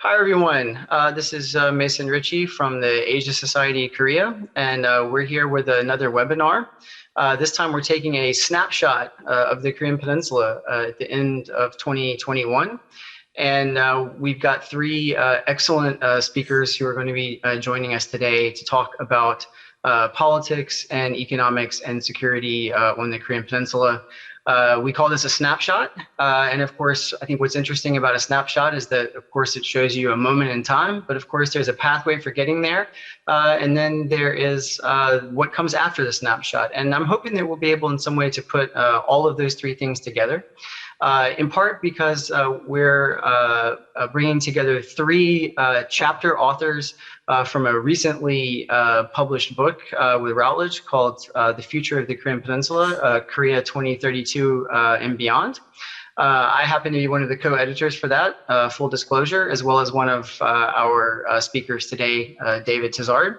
Hi, everyone. This is Mason Richey from the Asia Society Korea, and we're here with another webinar. This time we're taking a snapshot of the Korean Peninsula at the end of 2021. And we've got three excellent speakers who are going to be joining us today to talk about politics and economics and security on the Korean Peninsula. We call this a snapshot. And of course, I think what's interesting about a snapshot is that, of course, it shows you a moment in time, but of course, there's a pathway for getting there. And then there is what comes after the snapshot. And I'm hoping that we'll be able in some way to put all of those three things together. In part because we're bringing together three chapter authors from a recently published book with Routledge called The Future of the Korean Peninsula, Korea 2032 and Beyond. I happen to be one of the co-editors for that, full disclosure, as well as one of our speakers today, David Tizzard.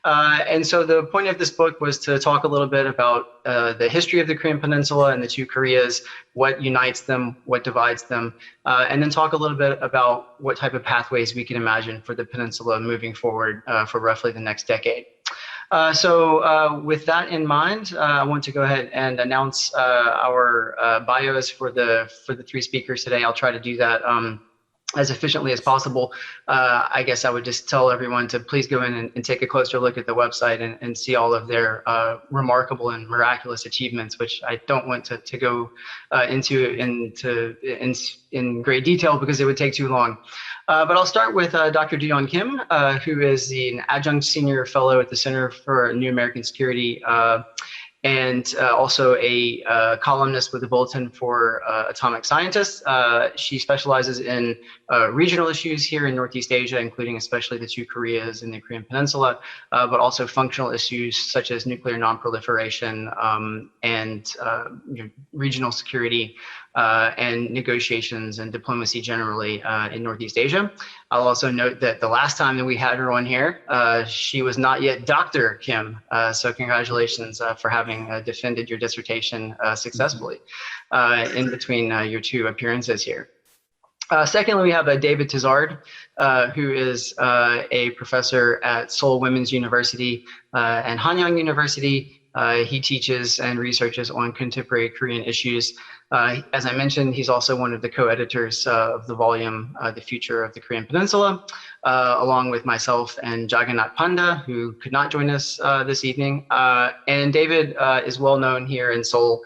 And so the point of this book was to talk a little bit about the history of the Korean Peninsula and the two Koreas, what unites them, what divides them, and then talk a little bit about what type of pathways we can imagine for the peninsula moving forward for roughly the next decade. So with that in mind, I want to go ahead and announce our bios for the three speakers today. I'll try to do that as efficiently as possible. I guess I would just tell everyone to please go in and take a closer look at the website and see all of their remarkable and miraculous achievements, which I don't want to go into in great detail because it would take too long. But I'll start with Dr. Duyeon Kim, who is an Adjunct Senior Fellow at the Center for New American Security, and also a columnist with the Bulletin for Atomic Scientists. She specializes in regional issues here in Northeast Asia, including especially the two Koreas and the Korean Peninsula, but also functional issues such as nuclear nonproliferation and regional security and negotiations and diplomacy generally in Northeast Asia. I'll also note that the last time that we had her on here, she was not yet Dr. Kim. So congratulations for having defended your dissertation successfully in between your two appearances here. Secondly, we have David Tizzard, who is a professor at Seoul Women's University and Hanyang University. He teaches and researches on contemporary Korean issues. As I mentioned, he's also one of the co-editors of the volume, The Future of the Korean Peninsula, along with myself and Jagannath Panda, who could not join us this evening. And David is well known here in Seoul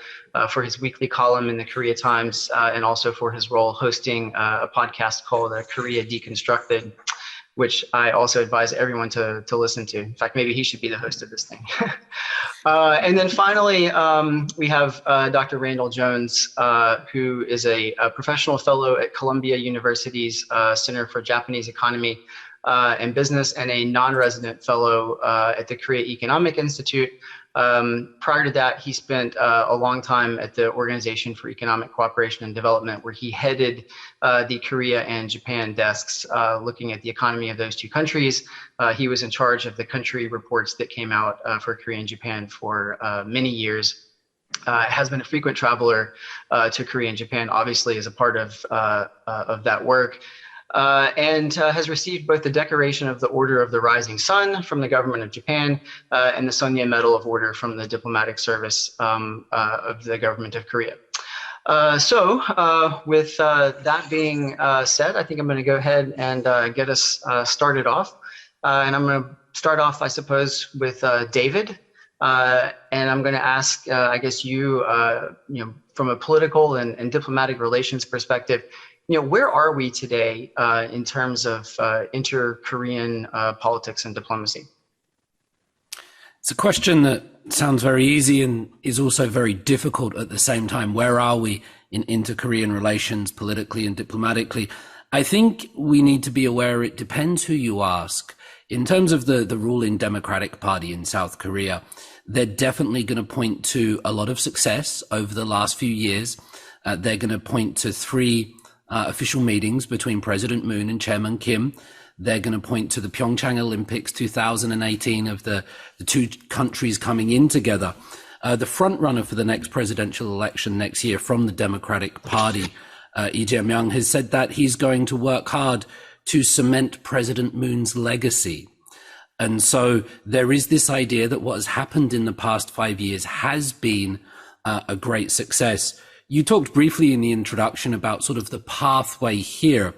for his weekly column in the Korea Times, and also for his role hosting a podcast called Korea Deconstructed, which I also advise everyone to listen to. In fact, maybe he should be the host of this thing. And then finally, we have Dr. Randall Jones, who is a professional fellow at Columbia University's Center for Japanese Economy and Business, and a non-resident fellow at the Korea Economic Institute. Prior to that, he spent a long time at the Organization for Economic Cooperation and Development, where he headed the Korea and Japan desks, looking at the economy of those two countries. He was in charge of the country reports that came out for Korea and Japan for many years. Has been a frequent traveler to Korea and Japan, obviously, as a part of that work. And has received both the decoration of the Order of the Rising Sun from the government of Japan and the Sonya Medal of Order from the Diplomatic Service of the government of Korea. So with that being said, I think I'm going to go ahead and get us started off. And I'm going to start off, I suppose, with David. And I'm going to ask, I guess, you from a political and diplomatic relations perspective, where are we today in terms of inter-Korean politics and diplomacy? It's a question that sounds very easy and is also very difficult at the same time. Where are we in inter-Korean relations politically and diplomatically? I think we need to be aware it depends who you ask. In terms of the ruling Democratic Party in South Korea, they're definitely going to point to a lot of success over the last few years. They're going to point to three official meetings between President Moon and Chairman Kim. They're going to point to the Pyeongchang Olympics 2018 of the two countries coming in together. The front runner for the next presidential election next year from the Democratic Party, Lee Jae-myung, has said that he's going to work hard to cement President Moon's legacy. And so there is this idea that what has happened in the past 5 years has been a great success. You talked briefly in the introduction about sort of the pathway here.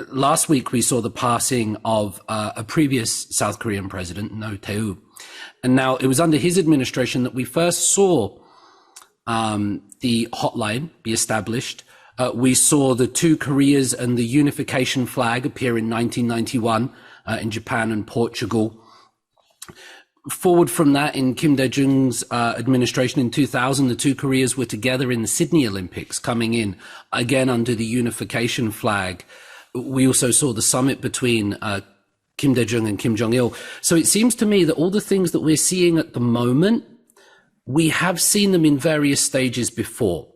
Last week, we saw the passing of a previous South Korean president, No Tae-woo. And now it was under his administration that we first saw the hotline be established. We saw the two Koreas and the unification flag appear in 1991 in Japan and Portugal. Forward from that, in Kim Dae-jung's administration in 2000, the two Koreas were together in the Sydney Olympics, coming in again under the unification flag. We also saw the summit between Kim Dae-jung and Kim Jong-il. So it seems to me that all the things that we're seeing at the moment, we have seen them in various stages before.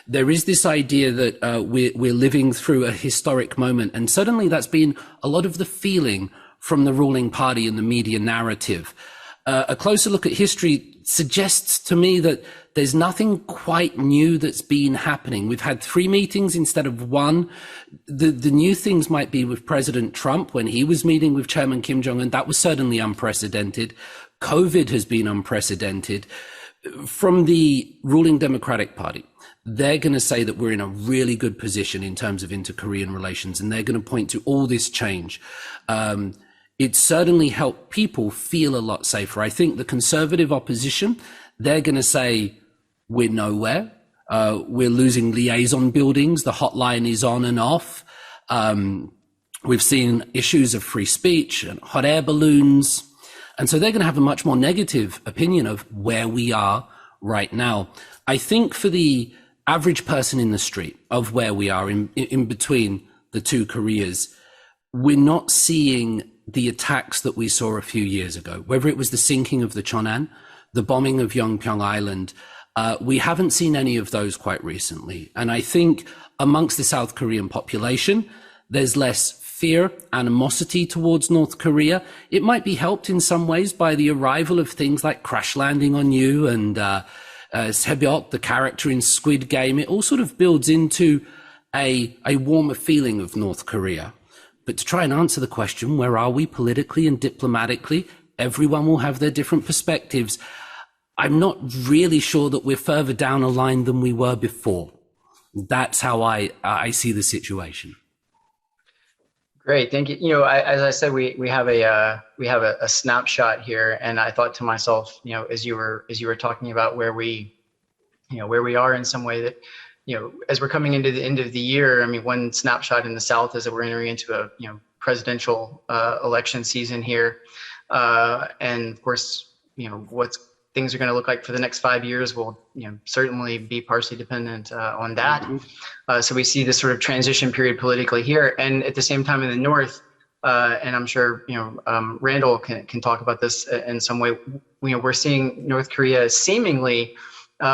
There is this idea that we're living through a historic moment, and certainly that's been a lot of the feeling from the ruling party and the media narrative. A closer look at history suggests to me that there's nothing quite new that's been happening. We've had 3 meetings instead of 1. The new things might be with President Trump when he was meeting with Chairman Kim Jong-un. That was certainly unprecedented. COVID has been unprecedented. From the ruling Democratic Party, they're going to say that we're in a really good position in terms of inter-Korean relations, and they're going to point to all this change. It certainly helped people feel a lot safer. I think the conservative opposition, they're going to say we're nowhere. We're losing liaison buildings. The hotline is on and off. We've seen issues of free speech and hot air balloons. And so they're going to have a much more negative opinion of where we are right now. I think for the average person in the street of where we are in between the two Koreas, we're not seeing the attacks that we saw a few years ago, whether it was the sinking of the Cheonan, the bombing of Yeongpyeong Island. We haven't seen any of those quite recently. And I think amongst the South Korean population, there's less fear, animosity towards North Korea. It might be helped in some ways by the arrival of things like Crash Landing on You and Sebyok, the character in Squid Game. It all sort of builds into a warmer feeling of North Korea. But to try and answer the question, where are we politically and diplomatically? Everyone will have their different perspectives. I'm not really sure that we're further down a line than we were before. That's how I see the situation. Great, thank you. You know, as I said, we have a snapshot here, and I thought to myself, you know, as you were talking about where we are in some way, that, you know, as we're coming into the end of the year, I mean, one snapshot in the South is that we're entering into a, you know, presidential election season here, and of course, you know, what things are going to look like for the next 5 years will, you know, certainly be partially dependent on that. So we see this sort of transition period politically here, and at the same time in the North, and I'm sure, you know, Randall can talk about this in some way. You know, we're seeing North Korea seemingly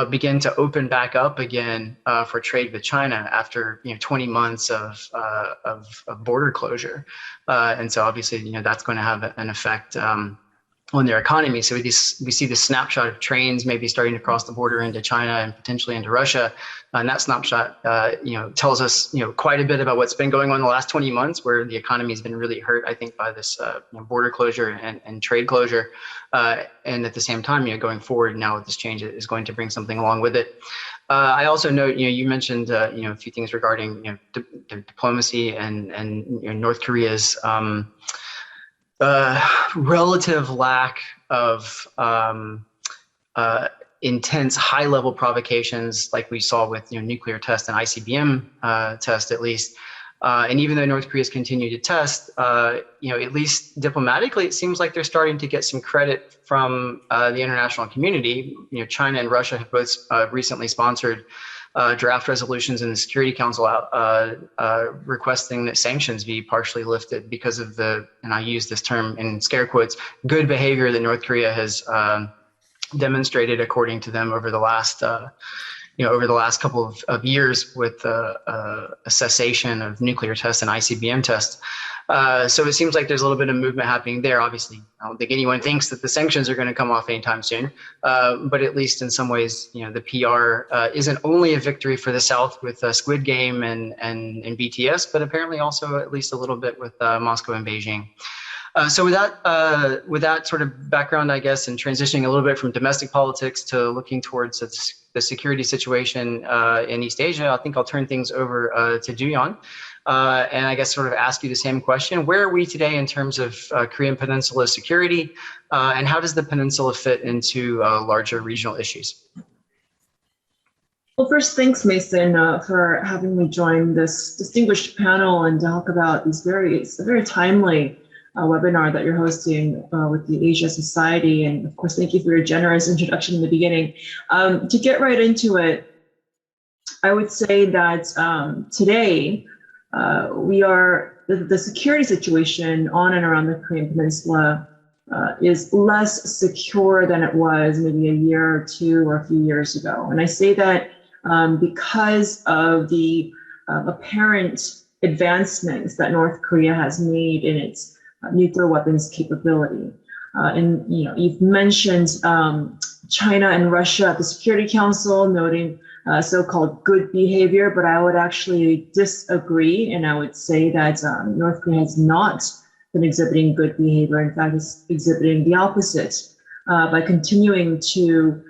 begin to open back up again for trade with China after, you know, 20 months of border closure, and so obviously, you know, that's going to have an effect on their economy. So we see the snapshot of trains maybe starting to cross the border into China and potentially into Russia, and that snapshot, you know, tells us, you know, quite a bit about what's been going on in the last 20 months, where the economy has been really hurt, I think, by this you know, border closure and trade closure, and at the same time, you know, going forward now with this change is going to bring something along with it. I also note, you know, you mentioned you know, a few things regarding, you know, diplomacy and you know, North Korea's relative lack of intense high-level provocations like we saw with, you know, nuclear test and ICBM test, at least. And even though North Korea's continued to test, you know, at least diplomatically, it seems like they're starting to get some credit from the international community. You know, China and Russia have both recently sponsored draft resolutions in the Security Council requesting that sanctions be partially lifted because of the, and I use this term in scare quotes, good behavior that North Korea has demonstrated, according to them, over the last couple of years with a cessation of nuclear tests and ICBM tests. So it seems like there's a little bit of movement happening there. Obviously, I don't think anyone thinks that the sanctions are going to come off anytime soon. But at least in some ways, the PR isn't only a victory for the South with Squid Game and BTS, but apparently also at least a little bit with Moscow and Beijing. So with that sort of background, I guess, and transitioning a little bit from domestic politics to looking towards the security situation in East Asia, I think I'll turn things over to Duyeon. And I guess sort of ask you the same question. Where are we today in terms of Korean Peninsula security, and how does the peninsula fit into larger regional issues? Well, first, thanks, Mason, for having me join this distinguished panel and talk about it's a very timely webinar that you're hosting with the Asia Society. And of course, thank you for your generous introduction in the beginning. To get right into it, I would say that today, the security situation on and around the Korean Peninsula is less secure than it was maybe a year or two or a few years ago. And I say that because of the apparent advancements that North Korea has made in its nuclear weapons capability. And you've mentioned China and Russia at the Security Council noting so-called good behavior, but I would actually disagree, and I would say that North Korea has not been exhibiting good behavior. In fact, it's exhibiting the opposite by continuing to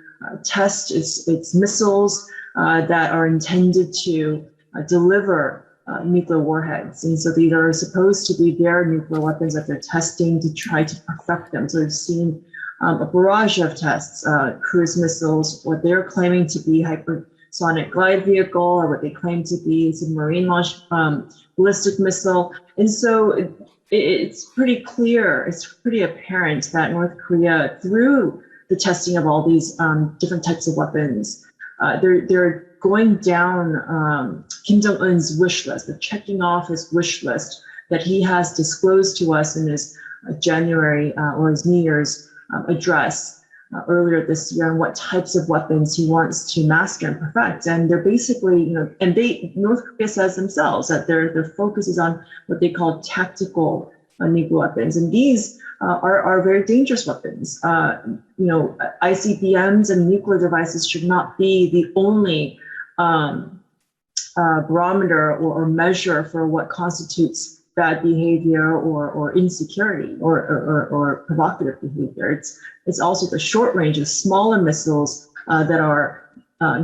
test its missiles that are intended to deliver nuclear warheads. And so these are supposed to be their nuclear weapons that they're testing to try to perfect them. So we've seen a barrage of tests, cruise missiles, what they're claiming to be hypersonic glide vehicle, or what they claim to be submarine launched ballistic missile. And so it's pretty clear, it's pretty apparent that North Korea, through the testing of all these different types of weapons, they're going down Kim Jong-un's wish list. They're checking off his wish list that he has disclosed to us in his January or his New Year's address earlier this year, on what types of weapons he wants to master and perfect. And they're basically, North Korea says themselves that their focus is on what they call tactical nuclear weapons, and these are very dangerous weapons. ICBMs and nuclear devices should not be the only barometer or measure for what constitutes bad behavior or insecurity or provocative behavior. It's also the short range of smaller missiles that are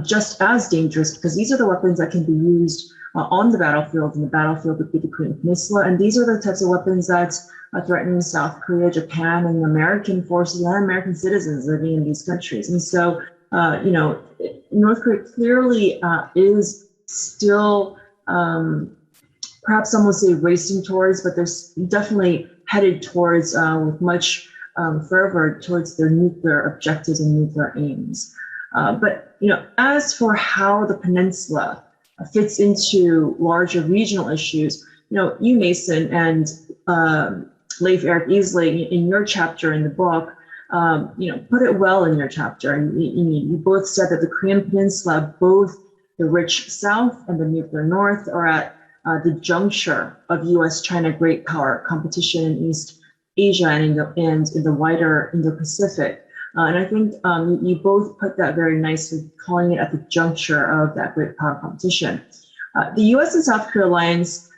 just as dangerous, because these are the weapons that can be used on the battlefield, and the battlefield would be the Korean Peninsula. And these are the types of weapons that threaten South Korea, Japan, and American forces and American citizens living in these countries. And so, North Korea clearly is still, perhaps some will say racing towards, but they're definitely headed towards, with much fervor, towards their nuclear objectives and nuclear aims. But as for how the peninsula fits into larger regional issues, you, Mason, and Leif Eric Easley, in your chapter in the book, put it well in your chapter. And you both said that the Korean Peninsula, both the rich South and the nuclear North, are at the juncture of U.S.-China great power competition in East Asia and in the wider Indo-Pacific. And I think you both put that very nicely, calling it at the juncture of that great power competition. The U.S. and South Korea alliance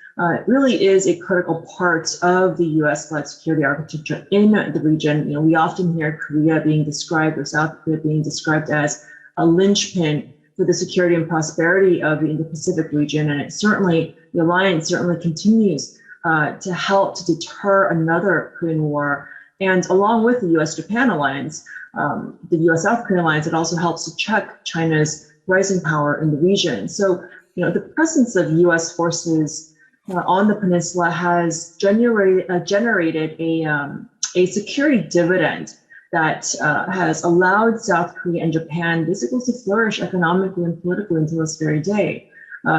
really is a critical part of the U.S.-led security architecture in the region. We often hear Korea being described, or South Korea being described, as a linchpin for the security and prosperity of the Indo-Pacific region. And the alliance certainly continues to help to deter another Korean War. And along with the U.S.-Japan alliance, the U.S.-South Korean alliance, it also helps to check China's rising power in the region. So, the presence of U.S. forces on the peninsula has generated a security dividend that has allowed South Korea and Japan basically to flourish economically and politically until this very day.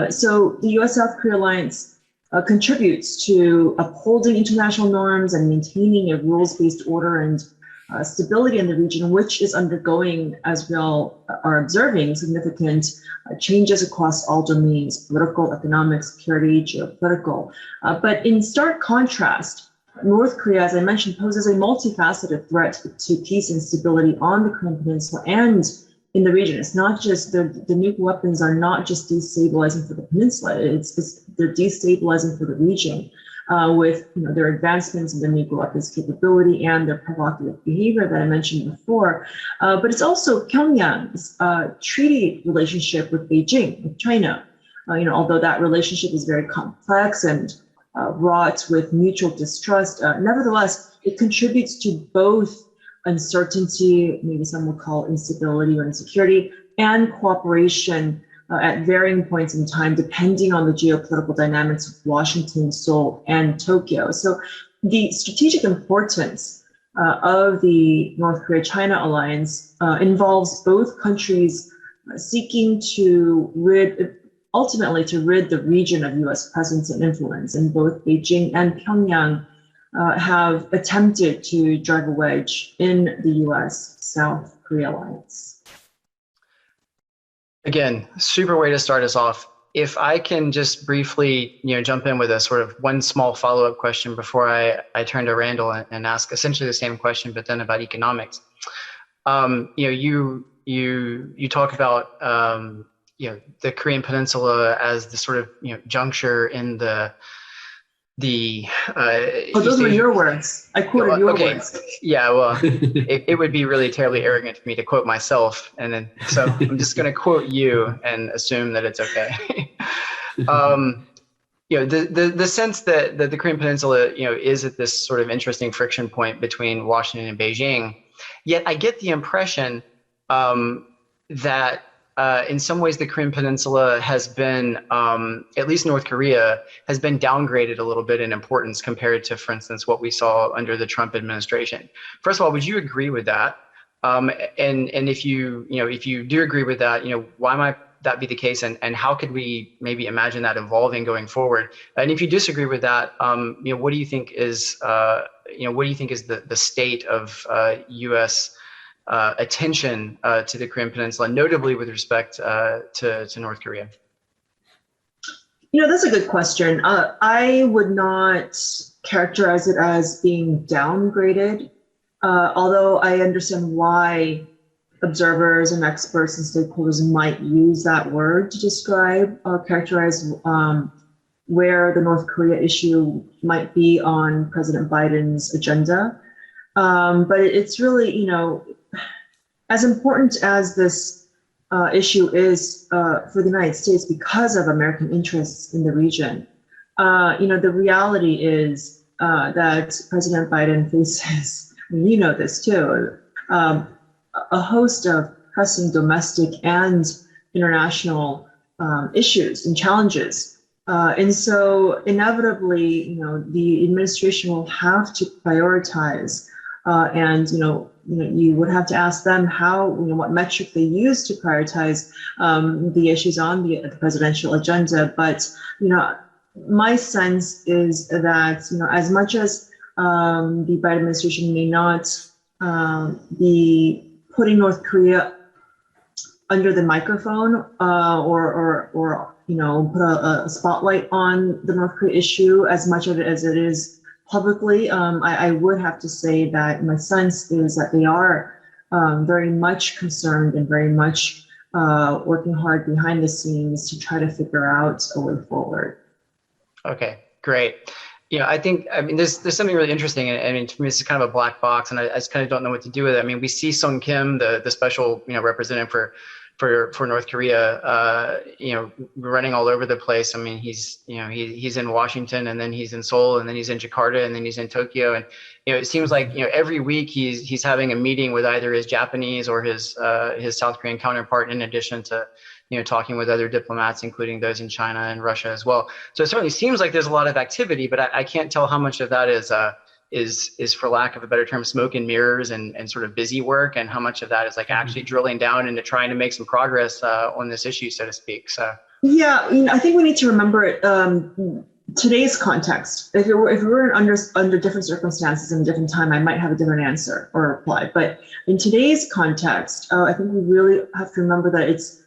So the U.S.-South Korea alliance contributes to upholding international norms and maintaining a rules-based order and stability in the region, which is undergoing, as we all are observing, significant changes across all domains: political, economic, security, geopolitical. But in stark contrast, North Korea, as I mentioned, poses a multifaceted threat to peace and stability on the Korean Peninsula and in the region. It's not just the nuclear weapons are not just destabilizing for the peninsula; they're destabilizing for the region. With their advancements in the nuclear weapons capability and their provocative behavior that I mentioned before. But it's also Pyongyang's treaty relationship with Beijing, with China. Although that relationship is very complex and wrought with mutual distrust, nevertheless, it contributes to both uncertainty, maybe some would call instability or insecurity, and cooperation at varying points in time, depending on the geopolitical dynamics of Washington, Seoul, and Tokyo. So the strategic importance of the North Korea-China alliance involves both countries seeking to ultimately rid the region of U.S. presence and influence. And both Beijing and Pyongyang have attempted to drive a wedge in the U.S.-South Korea alliance. Again, super way to start us off. If I can just briefly, jump in with a sort of one small follow-up question before I turn to Randall and ask essentially the same question, but then about economics. You talk about the Korean Peninsula as the sort of juncture in the those were your words. I quoted your words. Yeah, well, it would be really terribly arrogant for me to quote myself, and then so I'm just going to quote you and assume that it's okay. The sense that the Korean Peninsula is at this sort of interesting friction point between Washington and Beijing. Yet I get the impression that in some ways the Korean Peninsula has been, at least North Korea, has been downgraded a little bit in importance compared to, for instance, what we saw under the Trump administration. First of all, would you agree with that? And if you do agree with that, why might that be the case, and how could we maybe imagine that evolving going forward? And if you disagree with that, what do you think is the state of U.S. Attention to the Korean Peninsula, notably with respect to North Korea? That's a good question. I would not characterize it as being downgraded, although I understand why observers and experts and stakeholders might use that word to describe or characterize where the North Korea issue might be on President Biden's agenda. But it's really, as important as this issue is for the United States because of American interests in the region, the reality is that President Biden faces, this too, a host of pressing domestic and international issues and challenges. And so inevitably, the administration will have to prioritize and you would have to ask them how, what metric they use to prioritize the issues on the presidential agenda. But, my sense is that, as much as the Biden administration may not be putting North Korea under the microphone or put a spotlight on the North Korea issue as much of it as it is publicly, I would have to say that my sense is that they are very much concerned and very much working hard behind the scenes to try to figure out a way forward. Okay, great. I think, there's something really interesting. And to me, this is kind of a black box, and I just kind of don't know what to do with it. We see Sung Kim, the special, representative for North Korea, running all over the place. He's in Washington, and then he's in Seoul, and then he's in Jakarta, and then he's in Tokyo. And, it seems like, every week he's having a meeting with either his Japanese or his South Korean counterpart, in addition to, talking with other diplomats, including those in China and Russia as well. So it certainly seems like there's a lot of activity, but I can't tell how much of that is, for lack of a better term, smoke and mirrors and sort of busy work, and how much of that is like actually drilling down into trying to make some progress on this issue, so to speak. So yeah, I think we need to remember today's context, if we were under different circumstances in a different time, I might have a different answer or reply. But in today's context, I think we really have to remember that it's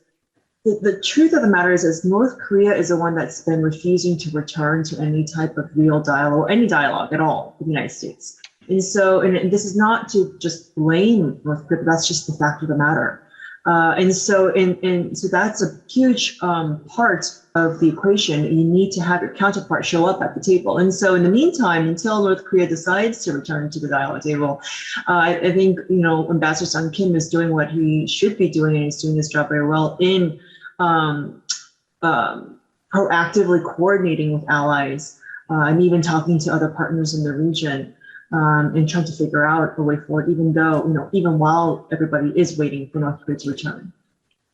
the truth of the matter is North Korea is the one that's been refusing to return to any type of real dialogue, any dialogue at all with the United States. And so, and this is not to just blame North Korea, but that's just the fact of the matter. So that's a huge part of the equation. You need to have your counterpart show up at the table. And so in the meantime, until North Korea decides to return to the dialogue table, I think, Ambassador Sung Kim is doing what he should be doing, and he's doing his job very well in proactively coordinating with allies and even talking to other partners in the region. And trying to figure out a way forward, even while everybody is waiting for North Korea to return.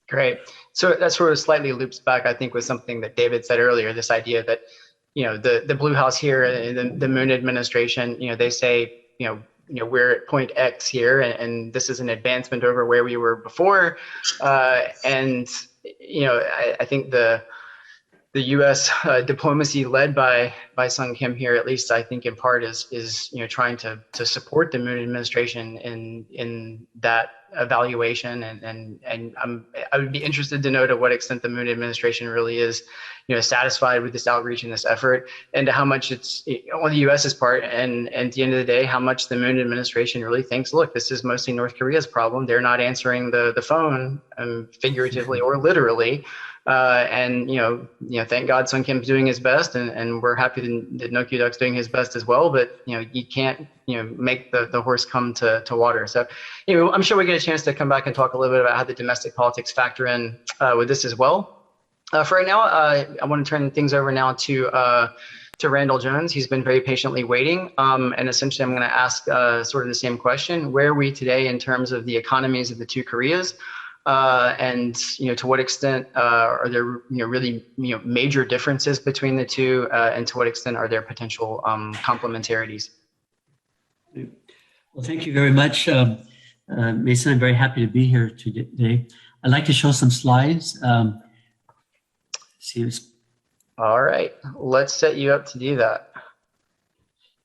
Great. So that sort of slightly loops back, I think, with something that David said earlier, this idea that, the Blue House here, the Moon administration, they say, we're at point X here, and this is an advancement over where we were before. I think the U.S. Diplomacy led by Sung Kim here, at least I think in part, is trying to support the Moon administration in that evaluation, and I would be interested to know to what extent the Moon administration really is satisfied with this outreach and this effort, and to how much it's on the U.S.'s part, and at the end of the day, how much the Moon administration really thinks, look, this is mostly North Korea's problem. They're not answering the phone, figuratively or literally. Thank God Sung Kim's doing his best, and we're happy that No Kyu-duk's doing his best as well. But you can't make the horse come to water. So I'm sure we get a chance to come back and talk a little bit about how the domestic politics factor in with this as well. For right now, I want to turn things over now to Randall Jones. He's been very patiently waiting, and essentially I'm going to ask sort of the same question: where are we today in terms of the economies of the two Koreas? And to what extent are there really major differences between the two, and to what extent are there potential complementarities? Well, thank you very much, Mason. I'm very happy to be here today. I'd like to show some slides. All right, let's set you up to do that.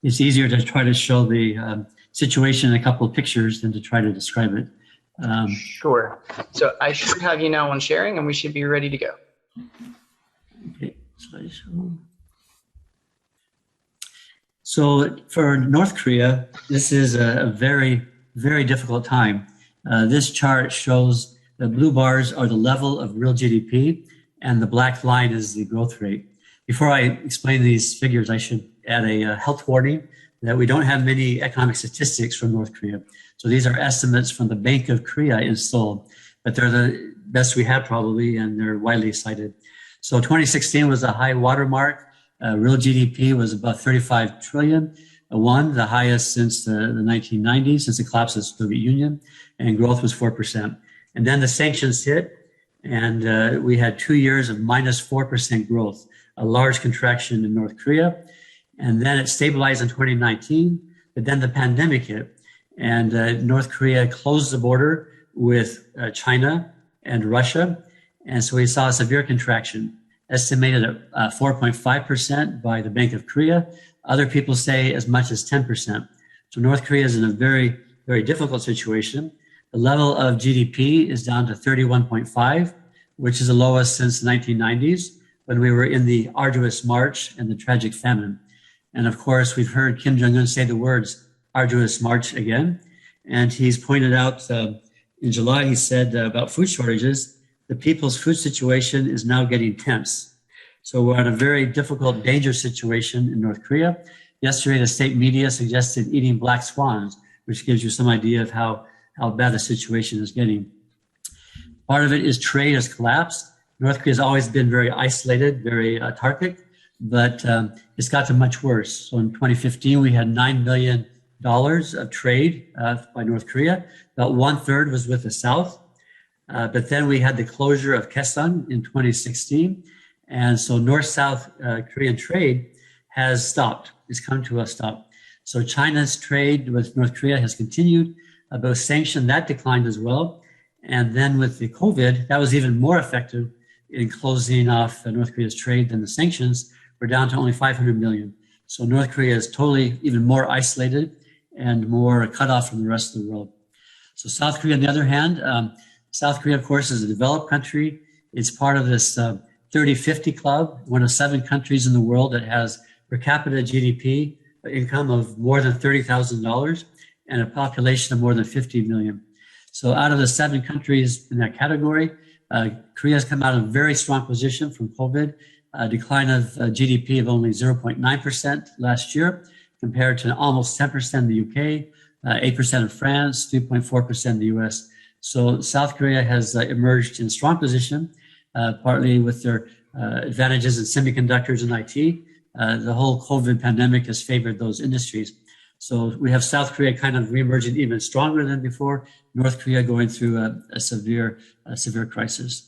It's easier to try to show the situation in a couple of pictures than to try to describe it. Sure. So I should have you now on sharing, and we should be ready to go. Okay, slideshow. So for North Korea, this is a very, very difficult time. This chart shows the blue bars are the level of real GDP, and the black line is the growth rate. Before I explain these figures, I should add a health warning that we don't have many economic statistics from North Korea. So these are estimates from the Bank of Korea in Seoul, but they're the best we have probably, and they're widely cited. So 2016 was a high watermark. Real GDP was about 35 trillion, the highest since the 1990s, since the collapse of the Soviet Union, and growth was 4%. And then the sanctions hit, and we had 2 years of minus 4% growth, a large contraction in North Korea. And then it stabilized in 2019, but then the pandemic hit, and North Korea closed the border with China and Russia. And so we saw a severe contraction, estimated at 4.5% by the Bank of Korea. Other people say as much as 10%. So North Korea is in a very, very difficult situation. The level of GDP is down to 31.5, which is the lowest since the 1990s, when we were in the arduous march and the tragic famine. And of course, we've heard Kim Jong-un say the words arduous march again. And he's pointed out in July, he said about food shortages, the people's food situation is now getting tense. So we're in a very difficult, dangerous situation in North Korea. Yesterday, the state media suggested eating black swans, which gives you some idea of how bad the situation is getting. Part of it is trade has collapsed. North Korea has always been very isolated, very autarkic, but it's gotten much worse. So in 2015, we had $9 billion of trade by North Korea. About 1/3 was with the South. But then we had the closure of Kaesong in 2016. And so North-South Korean trade has stopped. It's come to a stop. So China's trade with North Korea has continued. Both sanction, that declined as well. And then with the COVID, that was even more effective in closing off North Korea's trade than the sanctions, we're down to only 500 million. So North Korea is totally even more isolated and more cut off from the rest of the world. So South Korea, on the other hand, South Korea, of course, is a developed country. It's part of this 30-50 club, one of 7 countries in the world that has per capita GDP income of more than $30,000 and a population of more than 50 million. So out of the 7 countries in that category, Korea has come out of a very strong position from COVID, a decline of GDP of only 0.9% last year, compared to almost 10% in the UK, 8% in France, 3.4% in the US. So South Korea has emerged in a strong position, partly with their advantages in semiconductors and IT. The whole COVID pandemic has favored those industries. So we have South Korea kind of reemerging even stronger than before, North Korea going through a severe crisis.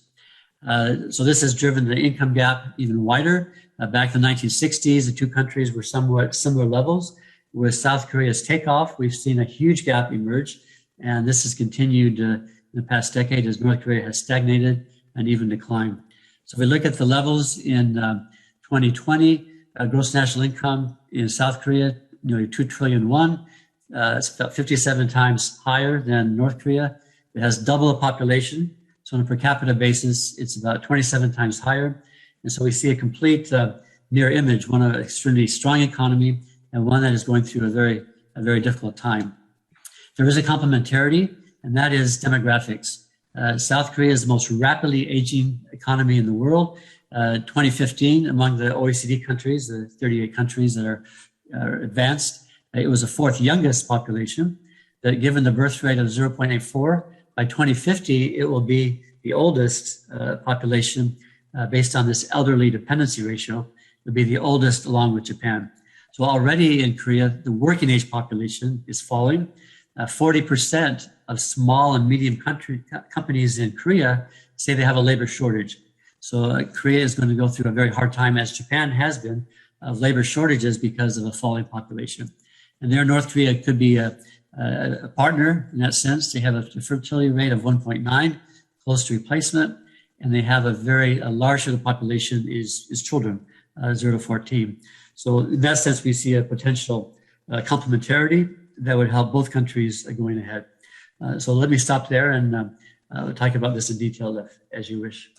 So this has driven the income gap even wider. Back in the 1960s, the 2 countries were somewhat similar levels. With South Korea's takeoff, we've seen a huge gap emerge, and this has continued in the past decade as North Korea has stagnated and even declined. So if we look at the levels in 2020, gross national income in South Korea, nearly 2 trillion won. It's about 57 times higher than North Korea. It has double the population. So on a per capita basis, it's about 27 times higher. And so we see a complete mirror image, one of an extremely strong economy and one that is going through a very difficult time. There is a complementarity, and that is demographics. South Korea is the most rapidly aging economy in the world. 2015, among the OECD countries, the 38 countries that are advanced, it was the 4th youngest population. That given the birth rate of 0.84, by 2050, it will be the oldest population based on this elderly dependency ratio. It'll be the oldest along with Japan. So already in Korea, the working age population is falling. 40% of small and medium companies in Korea say they have a labor shortage. So Korea is going to go through a very hard time, as Japan has been, of labor shortages because of a falling population. And there, North Korea could be a partner in that sense. They have a fertility rate of 1.9, close to replacement, and they have a large share of the population is children, 0 to 14. So in that sense, we see a potential complementarity that would help both countries going ahead. So let me stop there and talk about this in detail as you wish.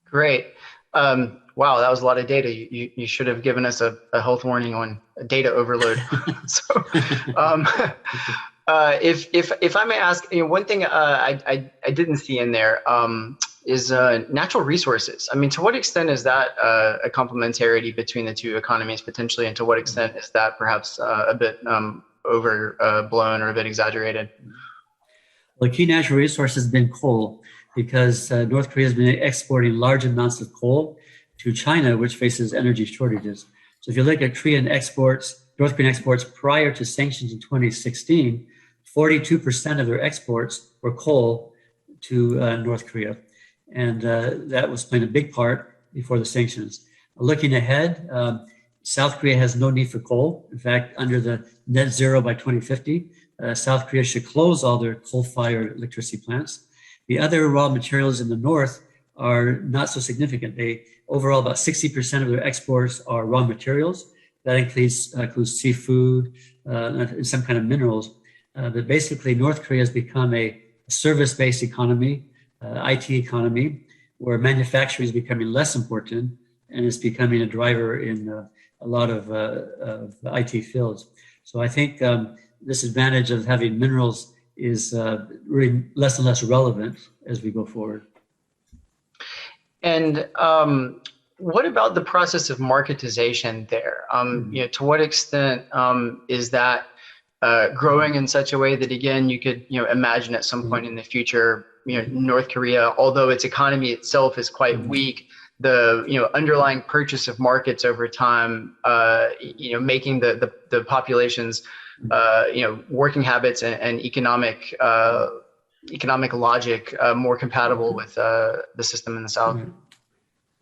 Great. Wow, that was a lot of data. You should have given us a health warning on data overload. So, if I may ask, one thing I didn't see in there is natural resources. I mean, to what extent is that a complementarity between the 2 economies potentially, and to what extent is that perhaps a bit overblown or a bit exaggerated? Well, the key natural resource has been coal, because North Korea has been exporting large amounts of coal to China, which faces energy shortages. So if you look at North Korean exports prior to sanctions in 2016, 42% of their exports were coal to North Korea. And that was playing a big part before the sanctions. Looking ahead, South Korea has no need for coal. In fact, under the net zero by 2050, South Korea should close all their coal-fired electricity plants. The other raw materials in the north are not so significant. Overall, about 60% of their exports are raw materials. That includes seafood and some kind of minerals. But basically, North Korea has become a service-based economy, IT economy, where manufacturing is becoming less important and is becoming a driver in a lot of IT fields. So I think this advantage of having minerals is really less and less relevant as we go forward. And what about the process of marketization there? To what extent is that growing in such a way that, again, you could imagine at some point in the future, North Korea, although its economy itself is quite weak, the underlying purchase of markets over time, making the population's working habits and economic logic more compatible with the system in the South.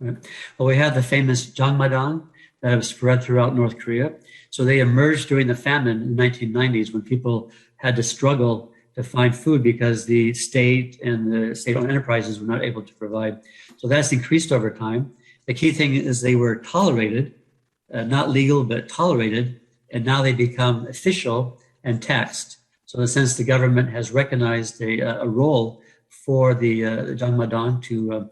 Right. Well, we have the famous Jangmadang that have spread throughout North Korea. So they emerged during the famine in the 1990s, when people had to struggle to find food because the state and the state-owned enterprises were not able to provide. So that's increased over time. the key thing is they were tolerated, not legal, but tolerated, and now they become official and taxed. So in a sense, the government has recognized a role for the Jangmadang to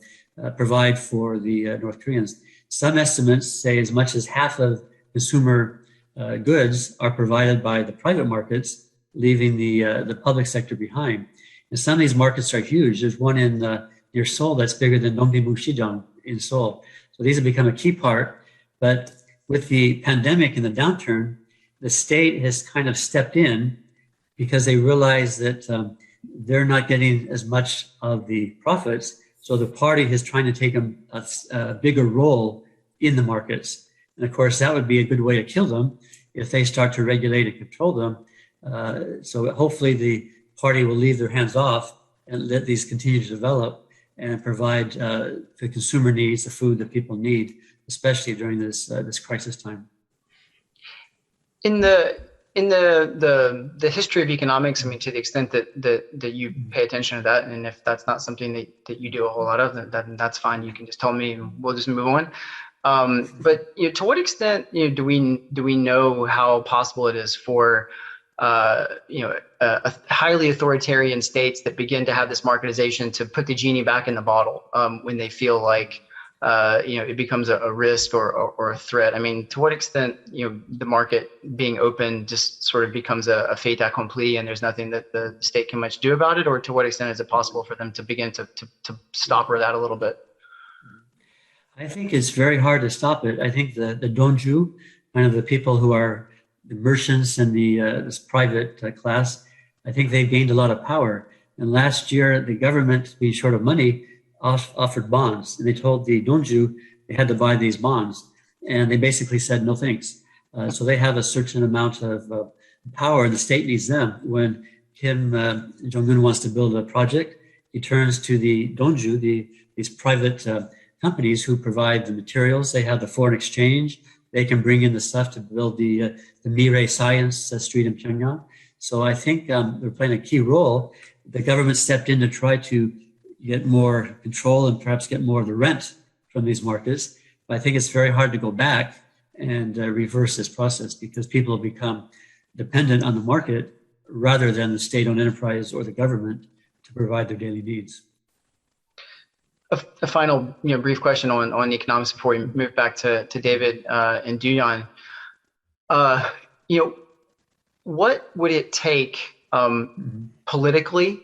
provide for the North Koreans. Some estimates say as much as half of consumer goods are provided by the private markets, leaving the public sector behind. And some of these markets are huge. There's one in near Seoul that's bigger than Dongdaemun Shijang in Seoul. So these have become a key part. But with the pandemic and the downturn, the state has kind of stepped in because they realize that they're not getting as much of the profits. So the party is trying to take a bigger role in the markets. And of course, that would be a good way to kill them if they start to regulate and control them. So hopefully the party will leave their hands off and let these continue to develop and provide the consumer needs, the food that people need, especially during this crisis time. In the history of economics, I mean, to the extent that you pay attention to that, and if that's not something that you do a whole lot of, then that's fine. You can just tell me, and we'll just move on. But to what extent do we know how possible it is for highly authoritarian states that begin to have this marketization to put the genie back in the bottle when they feel like it becomes a risk or a threat? I mean, to what extent the market being open just sort of becomes a fait accompli and there's nothing that the state can much do about it, or to what extent is it possible for them to begin to stopper that a little bit? I think it's very hard to stop it. I think the donju, kind of the people who are the merchants and this private class, I think they've gained a lot of power. And last year, the government, being short of money, offered bonds. And they told the donju they had to buy these bonds. And they basically said, no thanks. So they have a certain amount of power. The state needs them. When Kim Jong-un wants to build a project, he turns to the donju, these private companies who provide the materials. They have the foreign exchange. They can bring in the stuff to build the Mirae Science Street in Pyongyang. So I think they're playing a key role. The government stepped in to try to get more control and perhaps get more of the rent from these markets. But I think it's very hard to go back and reverse this process because people have become dependent on the market rather than the state-owned enterprise or the government to provide their daily needs. A final, brief question on economics before we move back to David and Duyeon. What would it take politically,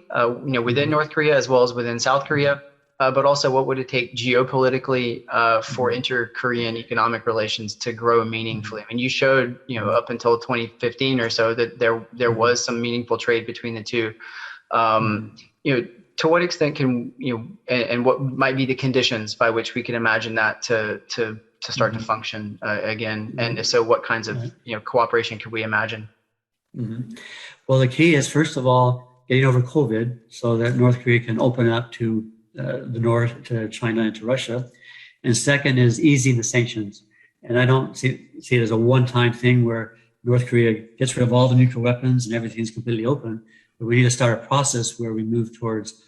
within North Korea as well as within South Korea, but also what would it take geopolitically for inter-Korean economic relations to grow meaningfully? I mean, you showed, up until 2015 or so that there was some meaningful trade between the two. To what extent can and what might be the conditions by which we can imagine that to start to function again? And if so, what kinds of cooperation could we imagine? Mm-hmm. Well, the key is, first of all, getting over COVID so that North Korea can open up to the north, to China and to Russia. And second is easing the sanctions. And I don't see it as a one-time thing where North Korea gets rid of all the nuclear weapons and everything's completely open. But we need to start a process where we move towards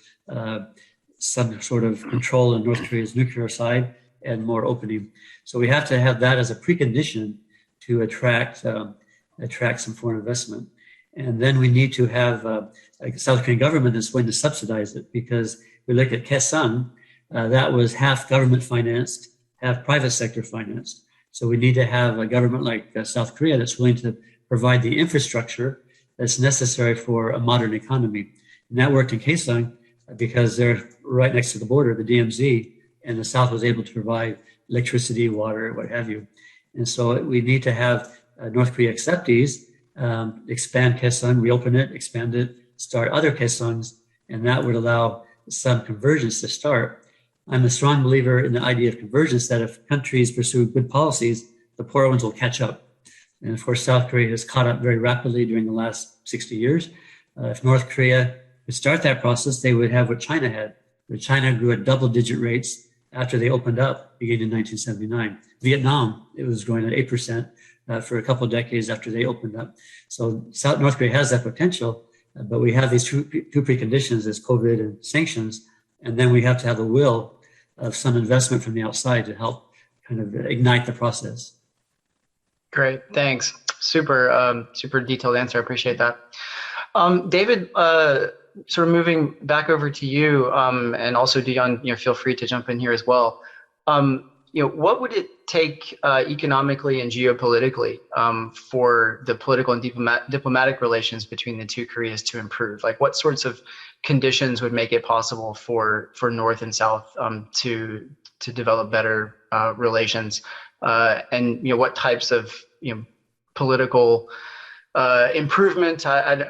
some sort of control in North Korea's nuclear side and more opening. So we have to have that as a precondition to attract some foreign investment. And then we need to have a South Korean government that's going to subsidize it, because we look at Kaesang, that was half government financed, half private sector financed. So we need to have a government like South Korea that's willing to provide the infrastructure that's necessary for a modern economy. And that worked in Kaesang because they're right next to the border, the DMZ, and the South was able to provide electricity, water, what have you. And so we need to have North Korea accept these, expand Kaesang, reopen it, expand it, start other Kaesangs, and that would allow some convergence to start. I'm a strong believer in the idea of convergence, that if countries pursue good policies, the poor ones will catch up. And of course, South Korea has caught up very rapidly during the last 60 years. If North Korea would start that process, they would have what China had, where China grew at double-digit rates after they opened up, beginning in 1979. Vietnam, it was growing at 8% for a couple of decades after they opened up. So North Korea has that potential, but we have these two preconditions as COVID and sanctions, and then we have to have the will of some investment from the outside to help kind of ignite the process. Great, thanks. Super detailed answer. I appreciate that. David, sort of moving back over to you, and also Duyeon, feel free to jump in here as well. What would it take economically and geopolitically for the political and diplomatic relations between the two Koreas to improve? Like, what sorts of conditions would make it possible for North and South to develop better relations? And what types of political improvement?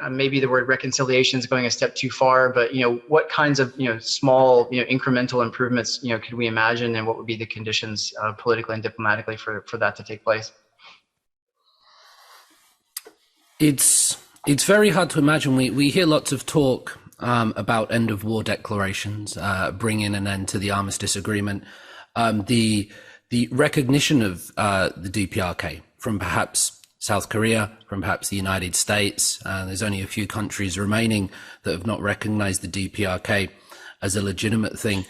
Maybe the word reconciliation is going a step too far, but what kinds of small incremental improvements could we imagine, and what would be the conditions politically and diplomatically for that to take place? It's very hard to imagine. We hear lots of talk about end of war declarations, bringing an end to the armistice agreement, the recognition of the DPRK from perhaps South Korea, from perhaps the United States. There's only a few countries remaining that have not recognized the DPRK as a legitimate thing.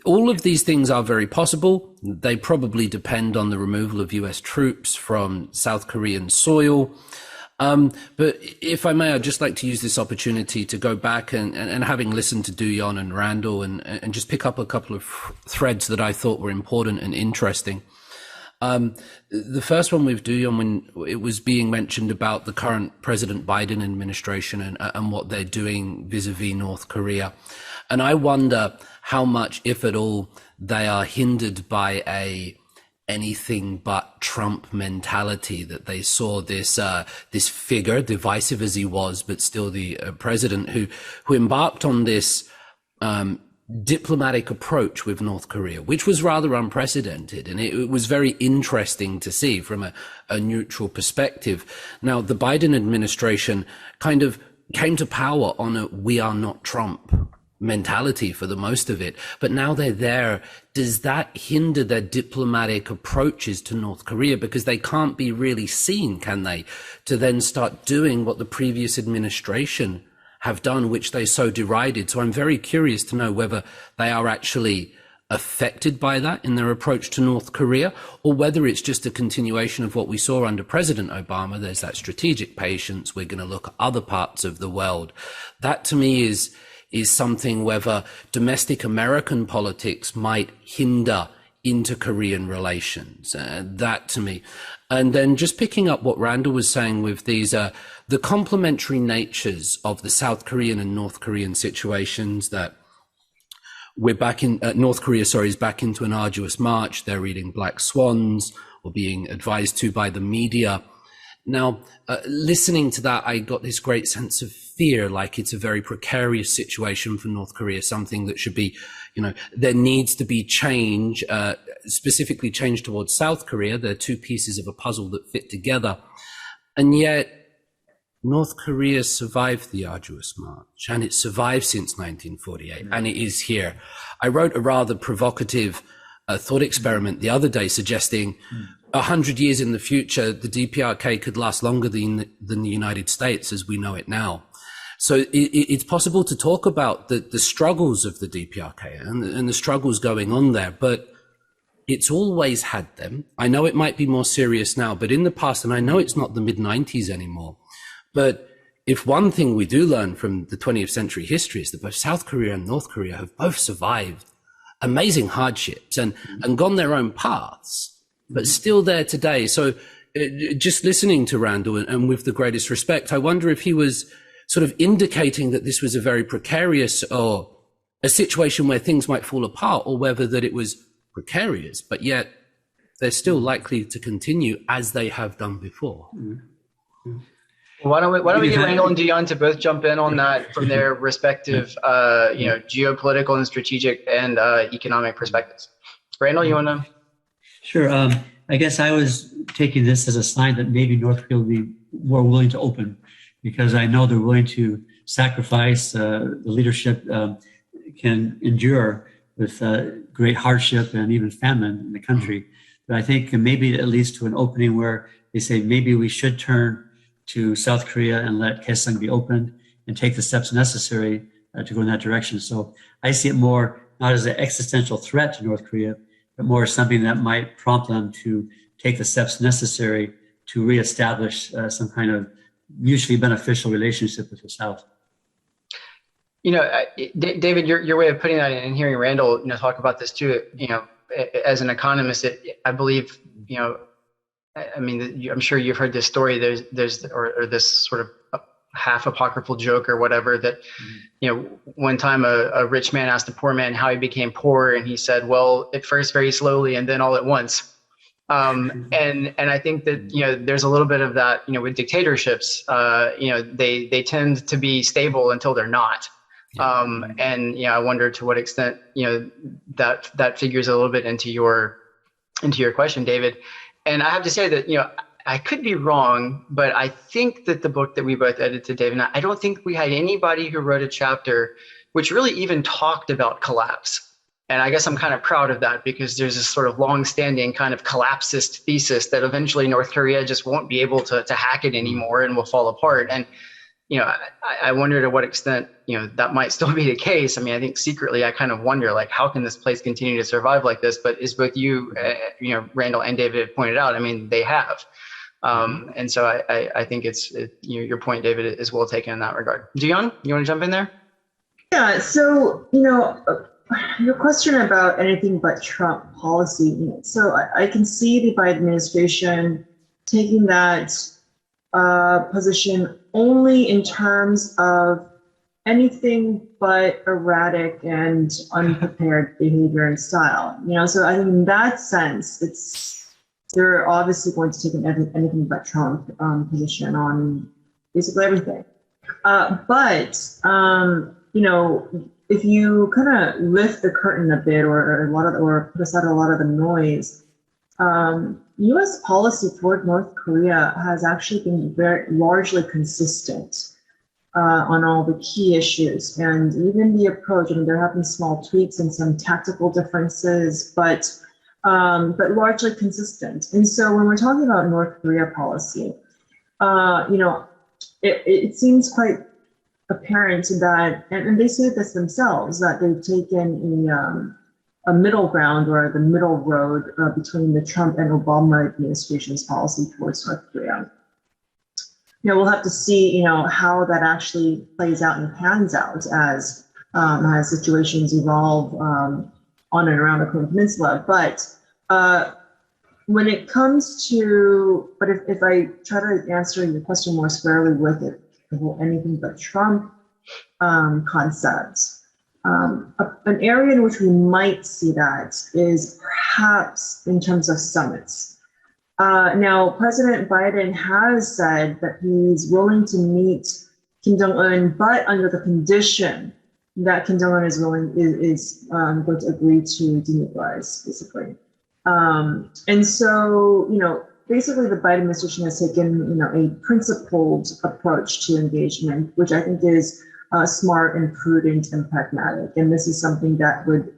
All of these things are very possible. They probably depend on the removal of US troops from South Korean soil. But if I may, I'd just like to use this opportunity to go back and having listened to Duyeon and Randall and just pick up a couple of threads that I thought were important and interesting. The first one with Duyeon, when it was being mentioned about the current President Biden administration and what they're doing vis-a-vis North Korea. And I wonder how much, if at all, they are hindered by a anything but Trump mentality, that they saw this figure, divisive as he was, but still the president who embarked on this diplomatic approach with North Korea, which was rather unprecedented. And it was very interesting to see from a neutral perspective. Now, the Biden administration kind of came to power on a "we are not Trump" mentality for the most of it. But now they're there. Does that hinder their diplomatic approaches to North Korea? Because they can't be really seen, can they, to then start doing what the previous administration have done, which they so derided. So I'm very curious to know whether they are actually affected by that in their approach to North Korea, or whether it's just a continuation of what we saw under President Obama. There's that strategic patience. We're going to look at other parts of the world. That to me is something whether domestic American politics might hinder inter-Korean relations. That to me. And then just picking up what Randall was saying with these, the complementary natures of the South Korean and North Korean situations, that we're back in, North Korea, is back into an arduous march. They're reading black swans or being advised to by the media. Now, listening to that, I got this great sense of fear, like it's a very precarious situation for North Korea, something that should be, there needs to be change, specifically change towards South Korea. They're two pieces of a puzzle that fit together. And yet, North Korea survived the arduous march, and it survived since 1948, and it is here. I wrote a rather provocative thought experiment the other day suggesting 100 years in the future, the DPRK could last longer than the United States as we know it now. So it's possible to talk about the struggles of the DPRK and the struggles going on there, but it's always had them. I know it might be more serious now, but in the past, and I know it's not the mid-90s anymore, but if one thing we do learn from the 20th century history is that both South Korea and North Korea have both survived amazing hardships and gone their own paths, but still there today. So just listening to Randall, and with the greatest respect, I wonder if he was sort of indicating that this was a very precarious or a situation where things might fall apart, or whether that it was precarious, but yet they're still likely to continue as they have done before. Why don't we get Randall and Duyeon to both jump in on that from their respective, geopolitical and strategic and economic perspectives. Randall, you want to? Sure. I guess I was taking this as a sign that maybe North Korea will be more willing to open, because I know they're willing to sacrifice. The leadership can endure with great hardship and even famine in the country. But I think maybe it leads to an opening where they say maybe we should turn to South Korea and let Kaesong be opened and take the steps necessary to go in that direction. So I see it more not as an existential threat to North Korea, but more something that might prompt them to take the steps necessary to reestablish some kind of mutually beneficial relationship with the South. David, your way of putting that and hearing Randall, talk about this too, as an economist, I believe, I mean, I'm sure you've heard this story. There's this sort of half apocryphal joke or whatever that, one time a rich man asked a poor man how he became poor, and he said, well, at first very slowly and then all at once. And I think that, there's a little bit of that, with dictatorships, they tend to be stable until they're not. And I wonder to what extent, that figures a little bit into your question, David. And I have to say that, I could be wrong, but I think that the book that we both edited, David, and I don't think we had anybody who wrote a chapter which really even talked about collapse. And I guess I'm kind of proud of that, because there's this sort of long-standing kind of collapsist thesis that eventually North Korea just won't be able to hack it anymore and will fall apart. And I wonder to what extent, that might still be the case. I mean, I think secretly I kind of wonder, like, how can this place continue to survive like this? But as both you, Randall and David have pointed out, I mean, they have. And so I think your point, David, is well taken in that regard. Duyeon, you want to jump in there? Yeah. So, your question about anything but Trump policy. So I can see the Biden administration taking that position only in terms of anything but erratic and unprepared behavior and style. So I think in that sense, they're obviously going to take an anything but Trump position on basically everything. But if you kind of lift the curtain a bit, or put aside a lot of the noise, U.S. policy toward North Korea has actually been very largely consistent on all the key issues, and even the approach. I mean, there have been small tweaks and some tactical differences, but largely consistent. And so when we're talking about North Korea policy, it seems quite apparent that, and they say this themselves, that they've taken a middle ground, or the middle road between the Trump and Obama administration's policy towards North Korea. We'll have to see, how that actually plays out and pans out as situations evolve on and around the Korean Peninsula. But when it comes to, if I try to answer your question more squarely with it, the whole anything but Trump concept, an area in which we might see that is perhaps in terms of summits. Now, President Biden has said that he's willing to meet Kim Jong-un, but under the condition that Kim Jong-un is going to agree to denuclearize, basically. And so, basically the Biden administration has taken, a principled approach to engagement, which I think is smart and prudent and pragmatic. And this is something that would,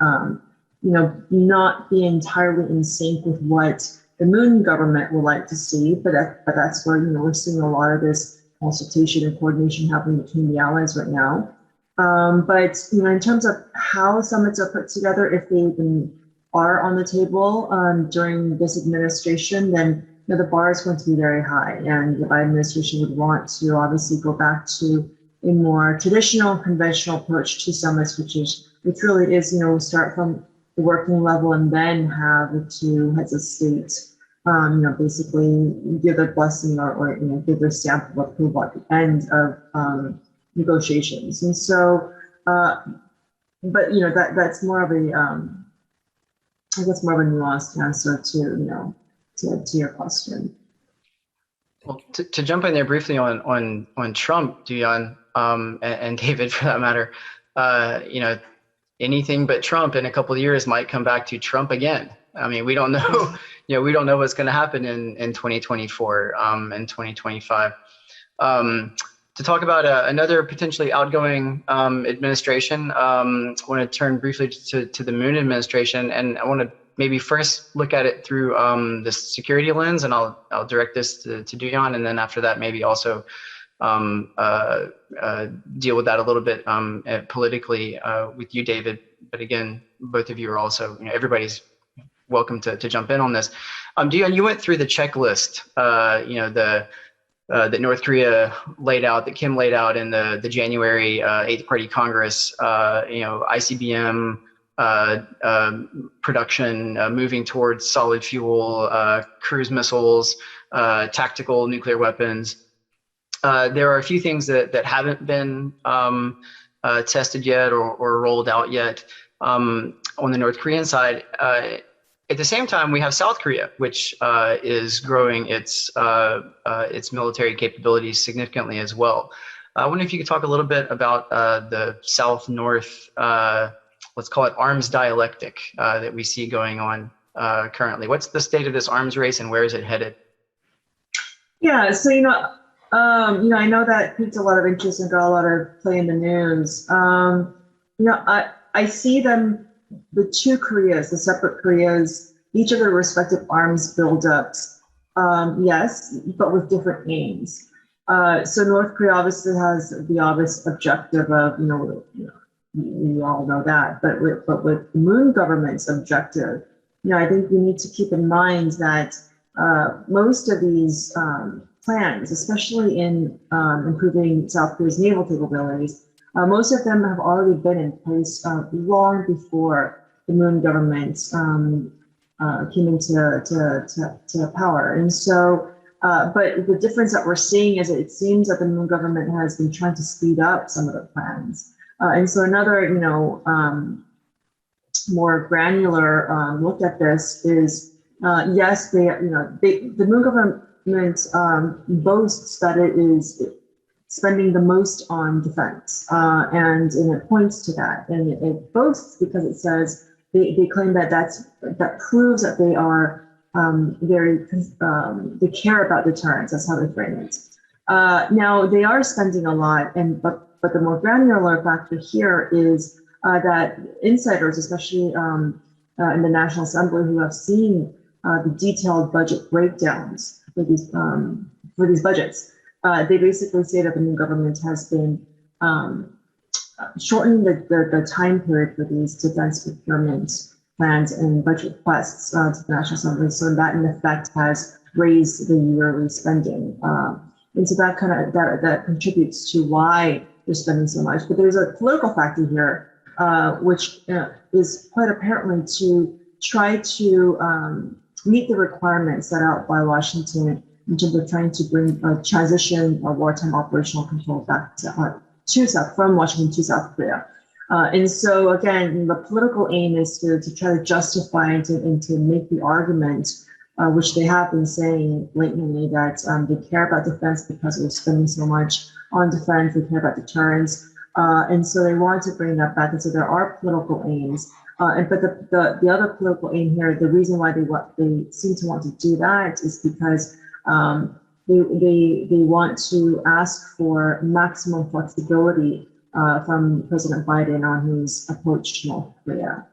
not be entirely in sync with what the Moon government would like to see. But that's where, we're seeing a lot of this consultation and coordination happening between the allies right now. But in terms of how summits are put together, if they even are on the table during this administration, then the bar is going to be very high, and the Biden administration would want to obviously go back to a more traditional, conventional approach to summits, which really is, start from the working level and then have the two heads of state, basically give their blessing or give their stamp of approval at the end of negotiations. And so, but that's more of a, I guess more of a nuanced answer to your question. Well, to jump in there briefly on Trump, Duyeon, and David for that matter, anything but Trump in a couple of years might come back to Trump again. I mean, we don't know, we don't know what's going to happen in 2024 and 2025. To talk about another potentially outgoing administration, I want to turn briefly to the Moon administration, and I want to maybe first look at it through the security lens, and I'll direct this to Duyeon, and then after that maybe also deal with that a little bit politically with you, David. But again, both of you are also, everybody's welcome to jump in on this. Duyeon, you went through the checklist, that North Korea laid out, that Kim laid out in the January 8th Party Congress, ICBM production, moving towards solid fuel, cruise missiles, tactical nuclear weapons. There are a few things that haven't been tested yet or rolled out yet on the North Korean side. At the same time, we have South Korea, which is growing its military capabilities significantly as well. I wonder if you could talk a little bit about the South-North, let's call it arms dialectic that we see going on currently. What's the state of this arms race, and where is it headed? Yeah, so I know that piqued a lot of interest and got a lot of play in the news. I see them, the two Koreas, the separate Koreas, each of their respective arms buildups, yes, but with different aims. So North Korea obviously has the obvious objective of, we all know that, but with the Moon government's objective, I think we need to keep in mind that most of these plans, especially in improving South Korea's naval capabilities, most of them have already been in place long before the Moon government came into power. And so, but the difference that we're seeing is it seems that the Moon government has been trying to speed up some of the plans. And so another, more granular look at this is, yes, the Moon government boasts that it is spending the most on defense, and it points to that, and it boasts because it says they claim that that proves that they are they care about deterrence. That's how they frame it. Now they are spending a lot, but the more granular factor here is that insiders, especially in the National Assembly, who have seen the detailed budget breakdowns for these budgets, they basically say that the new government has been shortening the time period for these defense procurement plans and budget requests to the National Assembly. So that in effect has raised the yearly spending. And so that contributes to why they're spending so much. But there's a political factor here, which is quite apparently to try to meet the requirements set out by Washington in terms of trying to bring a transition or wartime operational control back from Washington to South Korea. And so again, the political aim is to try to justify and to make the argument, which they have been saying blatantly, that they care about defense because they're spending so much on defense, they care about deterrence. And so they want to bring that back. And so there are political aims. But the other political aim here, the reason why they seem to want to do that is because they want to ask for maximum flexibility from President Biden on his approach to North Korea.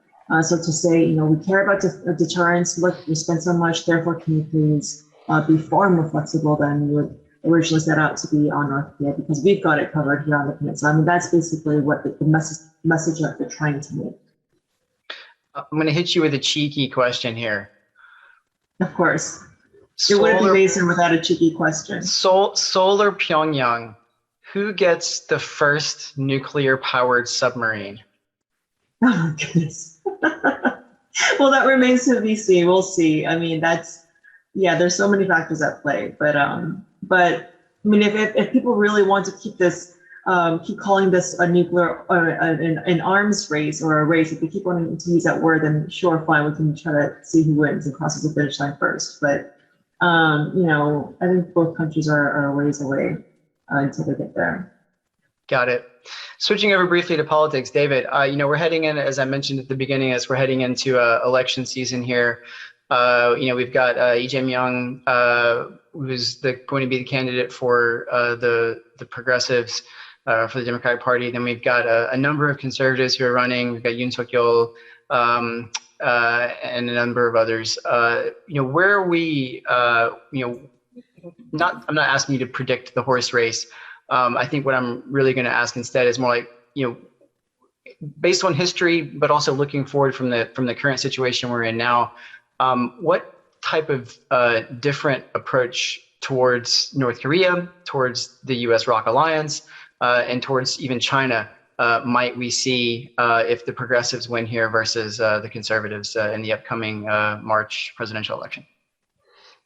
So to say, we care about deterrence. Look, we spend so much. Therefore, can you please be far more flexible than you would originally set out to be on North Korea, because we've got it covered here on the peninsula. I mean, that's basically what the message that they're trying to make. I'm going to hit you with a cheeky question here. Of course. It wouldn't be Mason without a cheeky question. Seoul or Pyongyang, who gets the first nuclear-powered submarine? Oh, my goodness. Well, that remains to be seen. We'll see. I mean, there's so many factors at play. But I mean, if people really want to keep calling this a nuclear or an arms race or a race, if they keep wanting to use that word, then sure, fine, we can try to see who wins and crosses the finish line first. But I think both countries are a ways away until they get there. Got it. Switching over briefly to politics, David, we're heading in, as I mentioned at the beginning, as we're heading into election season here. We've got Lee Jae-myung, who's going to be the candidate for the progressives for the Democratic Party. Then we've got a number of conservatives who are running. We've got Yoon Suk-yeol and a number of others. Where are we? I'm not asking you to predict the horse race. I think what I'm really going to ask instead is more like, based on history, but also looking forward from the current situation we're in now, What type of different approach towards North Korea, towards the U.S. ROC alliance, and towards even China might we see if the progressives win here versus the conservatives in the upcoming March presidential election?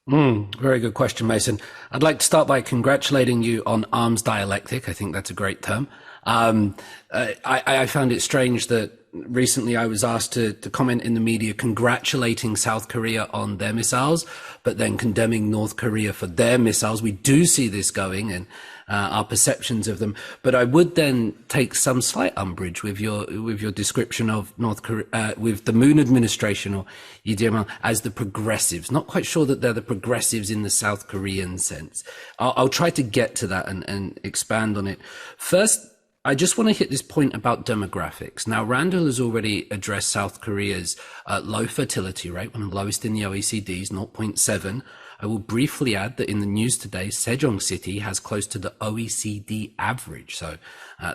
Very good question, Mason. I'd like to start by congratulating you on arms dialectic. I think that's a great term. I found it strange that recently I was asked to comment in the media congratulating South Korea on their missiles, but then condemning North Korea for their missiles. We do see this going and our perceptions of them. But I would then take some slight umbrage with your description of North Korea, with the Moon administration or Lee Jae-myung as the progressives. Not quite sure that they're the progressives in the South Korean sense. I'll try to get to that and expand on it. First, I just want to hit this point about demographics. Now, Randall has already addressed South Korea's low fertility rate, one of the lowest in the OECD's 0.7. I will briefly add that in the news today, Sejong City has close to the OECD average. So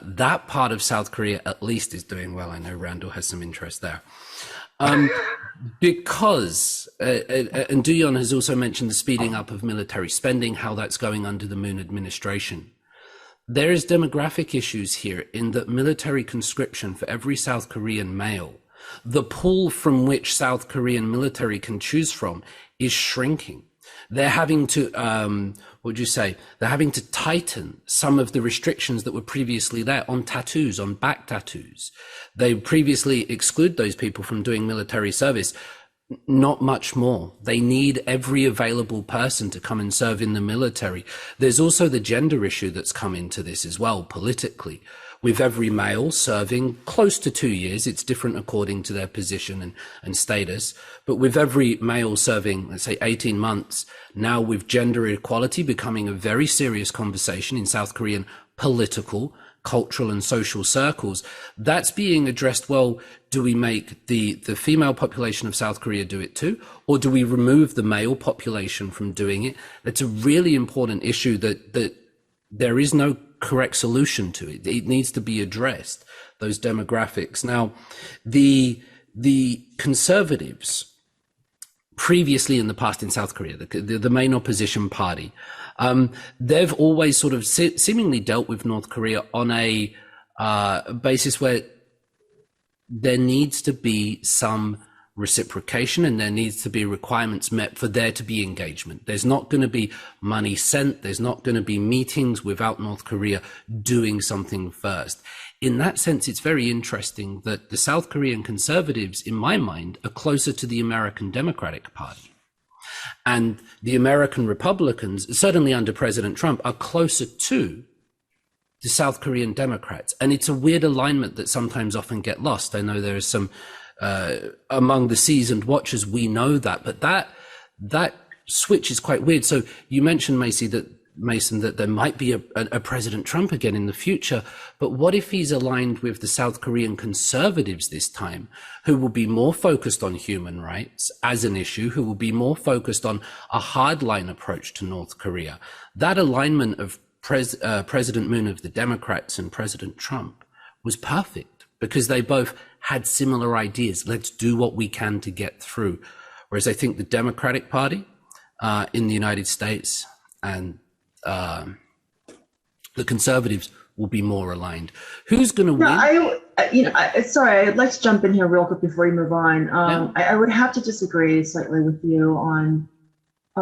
that part of South Korea at least is doing well. I know Randall has some interest there. Because, and Duyeon has also mentioned the speeding up of military spending, how that's going under the Moon administration. There is demographic issues here in that military conscription for every South Korean male, the pool from which South Korean military can choose from is shrinking. They're having to, they're having to tighten some of the restrictions that were previously there on tattoos, on back tattoos. They previously exclude those people from doing military service. Not much more. They need every available person to come and serve in the military. There's also the gender issue that's come into this as well, politically. With every male serving close to 2 years, it's different according to their position and status, but with every male serving, let's say 18 months, now with gender equality becoming a very serious conversation in South Korean political, cultural and social circles, that's being addressed. Well, do we make the female population of South Korea do it too? Or do we remove the male population from doing it? That's a really important issue that there is no correct solution to it. It needs to be addressed, those demographics. Now, the conservatives previously in the past in South Korea, the main opposition party, they've always sort of seemingly dealt with North Korea on a basis where there needs to be some reciprocation and there needs to be requirements met for there to be engagement. There's not going to be money sent. There's not going to be meetings without North Korea doing something first. In that sense, it's very interesting that the South Korean conservatives, in my mind, are closer to the American Democratic Party. And the American Republicans, certainly under President Trump, are closer to the South Korean Democrats. And it's a weird alignment that sometimes often get lost. I know there is some among the seasoned watchers, we know that, but that switch is quite weird. So you mentioned, Mason, that there might be a President Trump again in the future, but what if he's aligned with the South Korean conservatives this time, who will be more focused on human rights as an issue, who will be more focused on a hardline approach to North Korea? That alignment of President Moon of the Democrats and President Trump was perfect because they both had similar ideas. Let's do what we can to get through. Whereas I think the Democratic Party in the United States and the conservatives will be more aligned. Who's going to win? Sorry, I'd like to jump in here real quick before you move on. I would have to disagree slightly with you on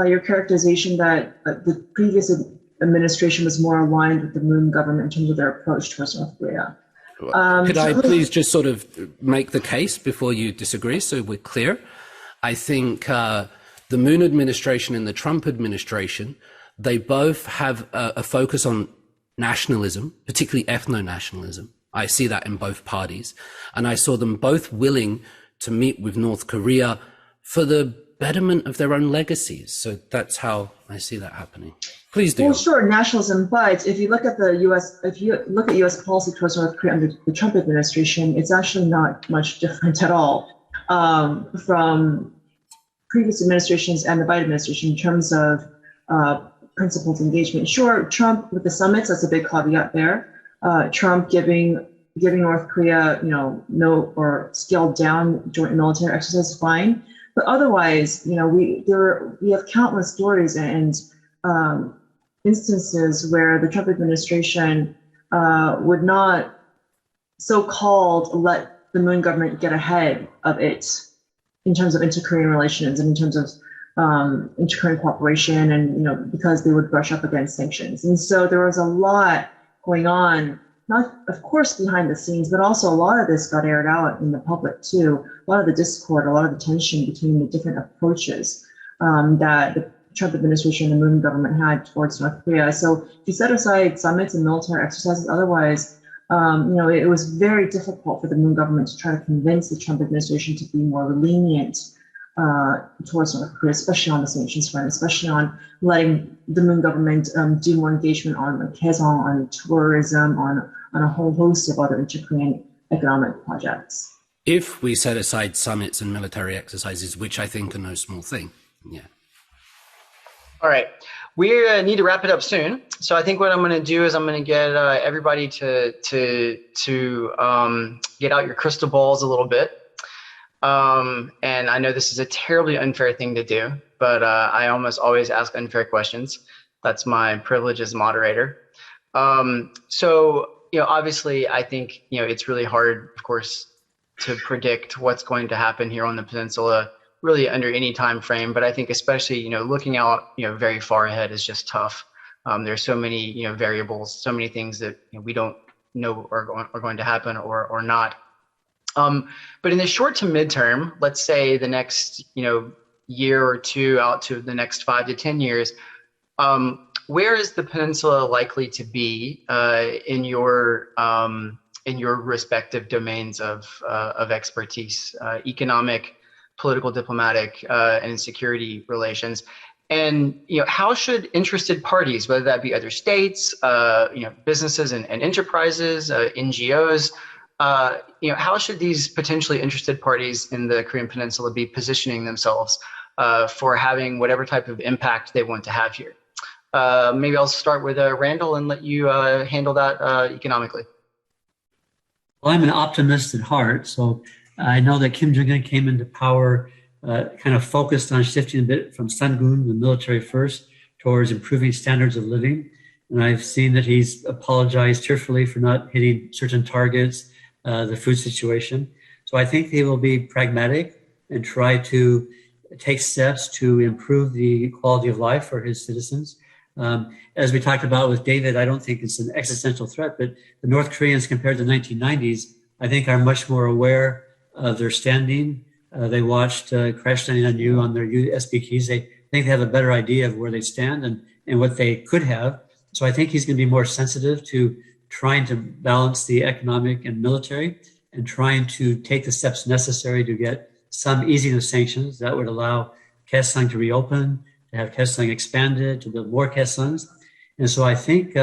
your characterization that the previous administration was more aligned with the Moon government in terms of their approach towards North Korea. Could I please just sort of make the case before you disagree so we're clear? I think the Moon administration and the Trump administration, they both have a focus on nationalism, particularly ethno-nationalism. I see that in both parties. And I saw them both willing to meet with North Korea for the betterment of their own legacies. So that's how I see that happening. Please do. Well, sure, nationalism, but if you look at U.S. policy towards North Korea under the Trump administration, it's actually not much different at all from previous administrations and the Biden administration in terms of principled engagement. Sure, Trump with the summits, that's a big caveat there. Trump giving North Korea, no or scaled down joint military exercise, fine. But otherwise, we have countless stories and instances where the Trump administration would not so-called let the Moon government get ahead of it in terms of inter-Korean relations and in terms of inter-Korean cooperation, and because they would brush up against sanctions. And so there was a lot going on, not of course behind the scenes, but also a lot of this got aired out in the public too. A lot of the discord, a lot of the tension between the different approaches that the Trump administration and the Moon government had towards North Korea. So if you set aside summits and military exercises, otherwise, it was very difficult for the Moon government to try to convince the Trump administration to be more lenient towards North Korea, especially on the sanctions front, especially on letting the Moon government do more engagement on Kaesong, on tourism, on a whole host of other inter-Korean economic projects. If we set aside summits and military exercises, which I think are no small thing, yeah. All right, we need to wrap it up soon. So I think what I'm going to do is I'm going to get everybody to get out your crystal balls a little bit. And I know this is a terribly unfair thing to do, but I almost always ask unfair questions. That's my privilege as moderator. So obviously, I think it's really hard, of course, to predict what's going to happen here on the peninsula, really under any time frame. But I think especially looking out very far ahead is just tough. There's so many variables, so many things that we don't know are going to happen or not. But in the short to midterm, let's say the next year or two out to the next 5 to 10 years, where is the peninsula likely to be in your respective domains of expertise, economic, political, diplomatic, and security relations? And how should interested parties, whether that be other states, businesses and enterprises, NGOs, how should these potentially interested parties in the Korean Peninsula be positioning themselves for having whatever type of impact they want to have here? Maybe I'll start with Randall and let you handle that economically. Well, I'm an optimist at heart, so I know that Kim Jong-un came into power kind of focused on shifting a bit from Sungun, the military first, towards improving standards of living. And I've seen that he's apologized tearfully for not hitting certain targets, the food situation. So I think he will be pragmatic and try to take steps to improve the quality of life for his citizens. As we talked about with David, I don't think it's an existential threat, but the North Koreans compared to the 1990s, I think are much more aware of their standing. They watched Crash Landing on You on their USB keys. They think they have a better idea of where they stand and what they could have. So I think he's going to be more sensitive to trying to balance the economic and military and trying to take the steps necessary to get some easing of sanctions that would allow Kaesong to reopen, to have Kaesong expanded, to build more Kaesongs. And so I think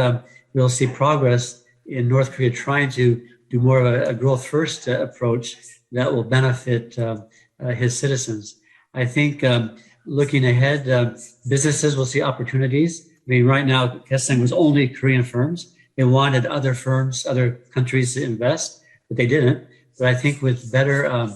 we'll see progress in North Korea trying to do more of a growth first approach that will benefit his citizens. I think looking ahead, businesses will see opportunities. I mean, right now, Kaesong was only Korean firms. They wanted other firms, other countries to invest, but they didn't. But I think with better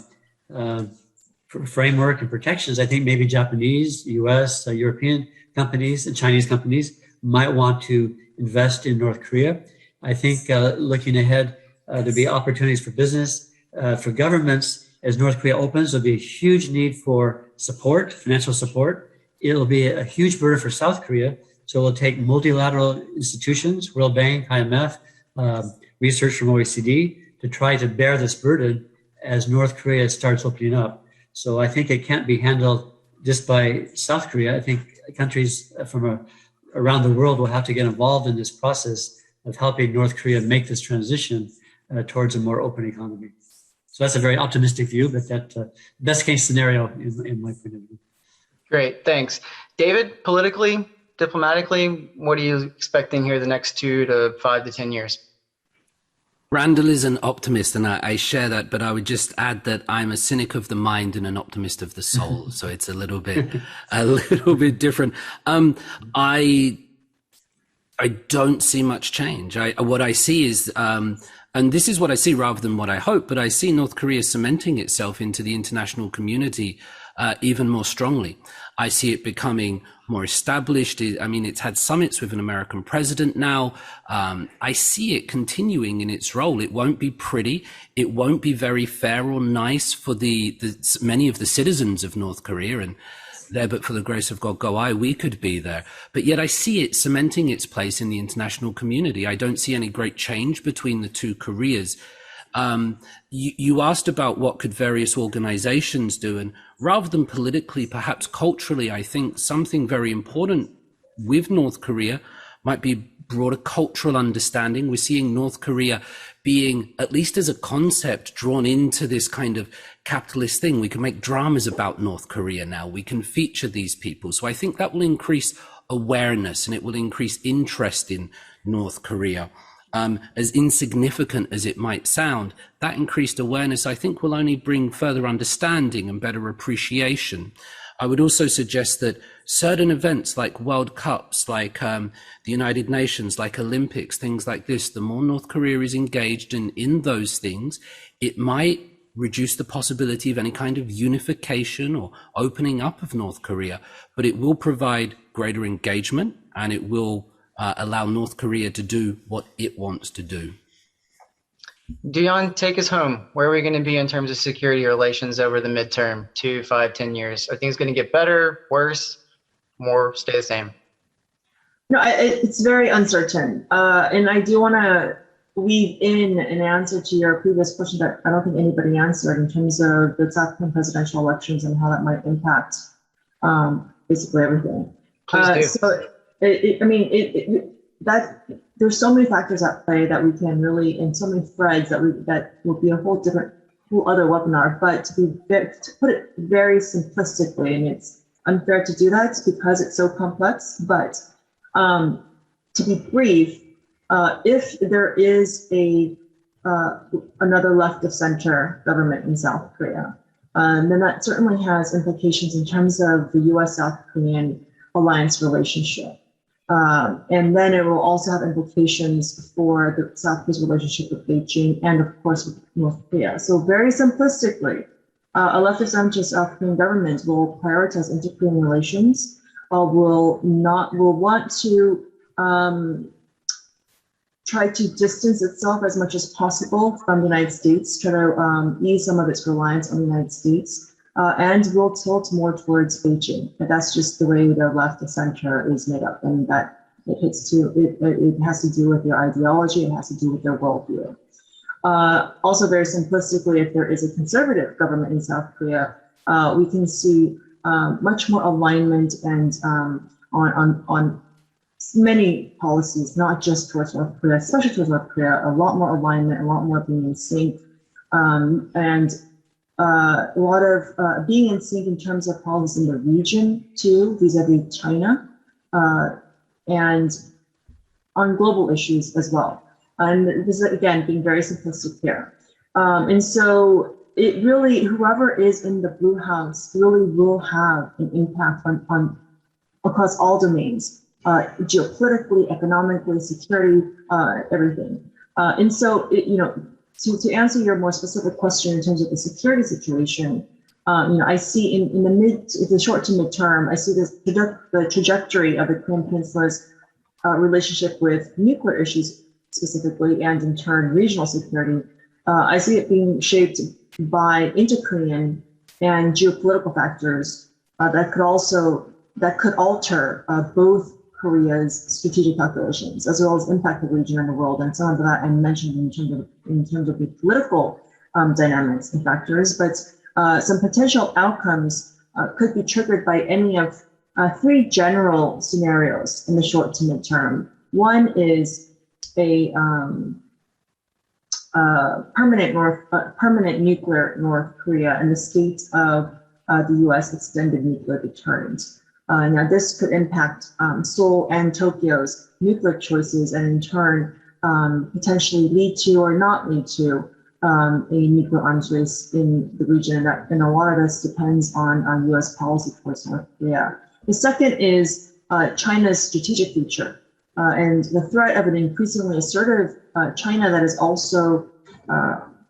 framework and protections, I think maybe Japanese, US, European companies and Chinese companies might want to invest in North Korea. I think looking ahead, there'll be opportunities for business, for governments. As North Korea opens, there'll be a huge need for support, financial support. It'll be a huge burden for South Korea. So it will take multilateral institutions, World Bank, IMF, research from OECD to try to bear this burden as North Korea starts opening up. So I think it can't be handled just by South Korea. I think countries from around the world will have to get involved in this process of helping North Korea make this transition towards a more open economy. So that's a very optimistic view, but that best case scenario in my point of view. Great, thanks. David, politically, diplomatically, what are you expecting here the next 2 to 5 to 10 years? Randall is an optimist, and I share that, but I would just add that I'm a cynic of the mind and an optimist of the soul. So it's a little bit different. I don't see much change. What I see is And this is what I see rather than what I hope, but I see North Korea cementing itself into the international community even more strongly. I see it becoming more established. I mean, it's had summits with an American president now. I see it continuing in its role. It won't be pretty. It won't be very fair or nice for the many of the citizens of North Korea, and there, but for the grace of God go I, we could be there. But yet I see it cementing its place in the international community. I don't see any great change between the two Koreas. You asked about what could various organizations do, and rather than politically, perhaps culturally, I think something very important with North Korea might be broader cultural understanding. We're seeing North Korea being, at least as a concept, drawn into this kind of capitalist thing. We can make dramas about North Korea now. We can feature these people. So I think that will increase awareness and it will increase interest in North Korea. As insignificant as it might sound, that increased awareness, I think, will only bring further understanding and better appreciation. I would also suggest that certain events like World Cups, like the United Nations, like Olympics, things like this, the more North Korea is engaged in those things, it might reduce the possibility of any kind of unification or opening up of North Korea, but it will provide greater engagement and it will allow North Korea to do what it wants to do. Duyeon, take us home. Where are we going to be in terms of security relations over the midterm, 2, 5, 10 years? Are things going to get better, worse, more, stay the same? No, it's very uncertain. And I do want to weave in an answer to your previous question that I don't think anybody answered in terms of the South Korean presidential elections and how that might impact basically everything. Please do. So, there's so many factors at play that we can really, and so many threads that will be a whole other webinar. But to put it very simplistically, and it's unfair to do that because it's so complex. But to be brief, if there is another left of center government in South Korea, then that certainly has implications in terms of the U.S.-South Korean alliance relationship. And then it will also have implications for the South Korea's relationship with Beijing and, of course, with North Korea. So very simplistically, a left-of-center South Korean government will prioritize inter-Korean relations, will want to try to distance itself as much as possible from the United States, try to ease some of its reliance on the United States, and will tilt more towards Beijing. But that's just the way the left of center is made up, and that it has to do with their ideology, it has to do with their worldview. Also, very simplistically, if there is a conservative government in South Korea, we can see much more alignment and on many policies, not just towards North Korea, especially towards North Korea, a lot more alignment, a lot more being in sync, and a lot of being in sync in terms of policies in the region too, vis-a-vis China, and on global issues as well. And this is, again, being very simplistic here. And so it really, whoever is in the Blue House really will have an impact on across all domains, geopolitically, economically, security, everything. And so, to answer your more specific question in terms of the security situation, I see in the short to midterm, I see the trajectory of the Korean Peninsula's relationship with nuclear issues specifically, and in turn regional security. I see it being shaped by inter-Korean and geopolitical factors that could alter both Korea's strategic calculations, as well as impact the region and the world. And some of that I mentioned in terms of the political dynamics and factors, but some potential outcomes could be triggered by any of 3 general scenarios in the short to midterm. One is a permanent nuclear North Korea in the state of the U.S. extended nuclear deterrent. Now, this could impact Seoul and Tokyo's nuclear choices, and in turn, potentially lead to or not lead to a nuclear arms race in the region. And a lot of this depends on U.S. policy towards North Korea. The second is China's strategic future. and the threat of an increasingly assertive China that is also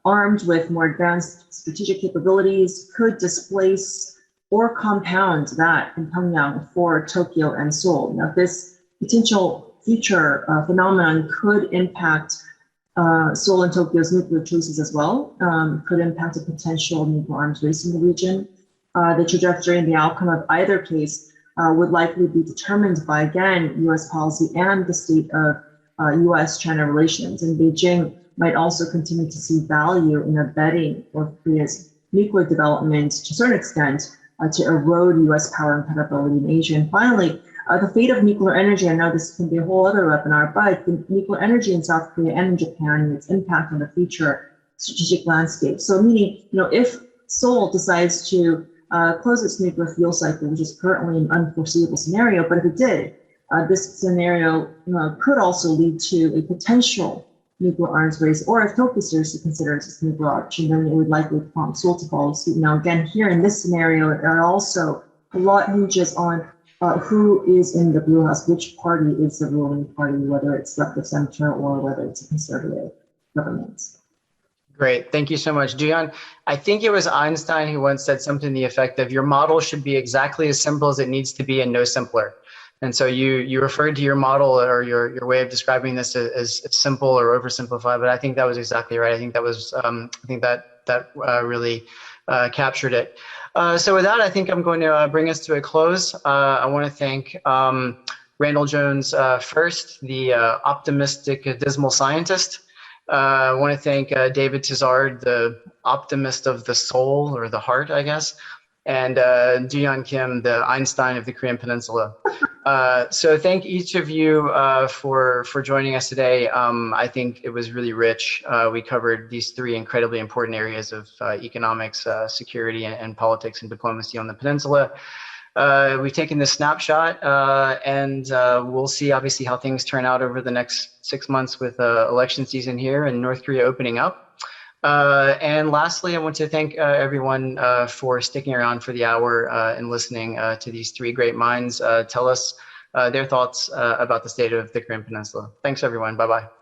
armed with more advanced strategic capabilities could displace or compound that in Pyongyang for Tokyo and Seoul. Now, this potential future phenomenon could impact Seoul and Tokyo's nuclear choices as well, could impact a potential nuclear arms race in the region. The trajectory and the outcome of either case would likely be determined by, again, U.S. policy and the state of U.S.-China relations. And Beijing might also continue to see value in abetting North Korea's nuclear development to a certain extent to erode U.S. power and credibility in Asia. And finally, the fate of nuclear energy, I know this can be a whole other webinar, but the nuclear energy in South Korea and in Japan and its impact on the future strategic landscape. So meaning, if Seoul decides to close its nuclear fuel cycle, which is currently an unforeseeable scenario, but if it did, this scenario could also lead to a potential nuclear arms race, or if Tokyo seriously considers its nuclear option, then it would likely prompt Seoul to follow suit. Now, again, here in this scenario, there also a lot hinges on who is in the Blue House, which party is the ruling party, whether it's left of center or whether it's a conservative government. Great. Thank you so much, Duyeon. I think it was Einstein who once said something to the effect of, your model should be exactly as simple as it needs to be and no simpler. And so you referred to your model or your way of describing this as simple or oversimplified, but I think that was exactly right. I think that was that really captured it. So with that, I think I'm going to bring us to a close. I want to thank Randall Jones first, the optimistic, dismal scientist. I want to thank David Tizzard, the optimist of the soul or the heart, I guess, and Duyeon Kim, the Einstein of the Korean Peninsula. So thank each of you for joining us today. I think it was really rich. We covered these three incredibly important areas of economics, security, and politics and diplomacy on the peninsula. We've taken this snapshot and we'll see obviously how things turn out over the next 6 months with election season here and North Korea opening up. And lastly, I want to thank everyone for sticking around for the hour and listening to these three great minds tell us their thoughts about the state of the Korean Peninsula. Thanks, everyone. Bye-bye.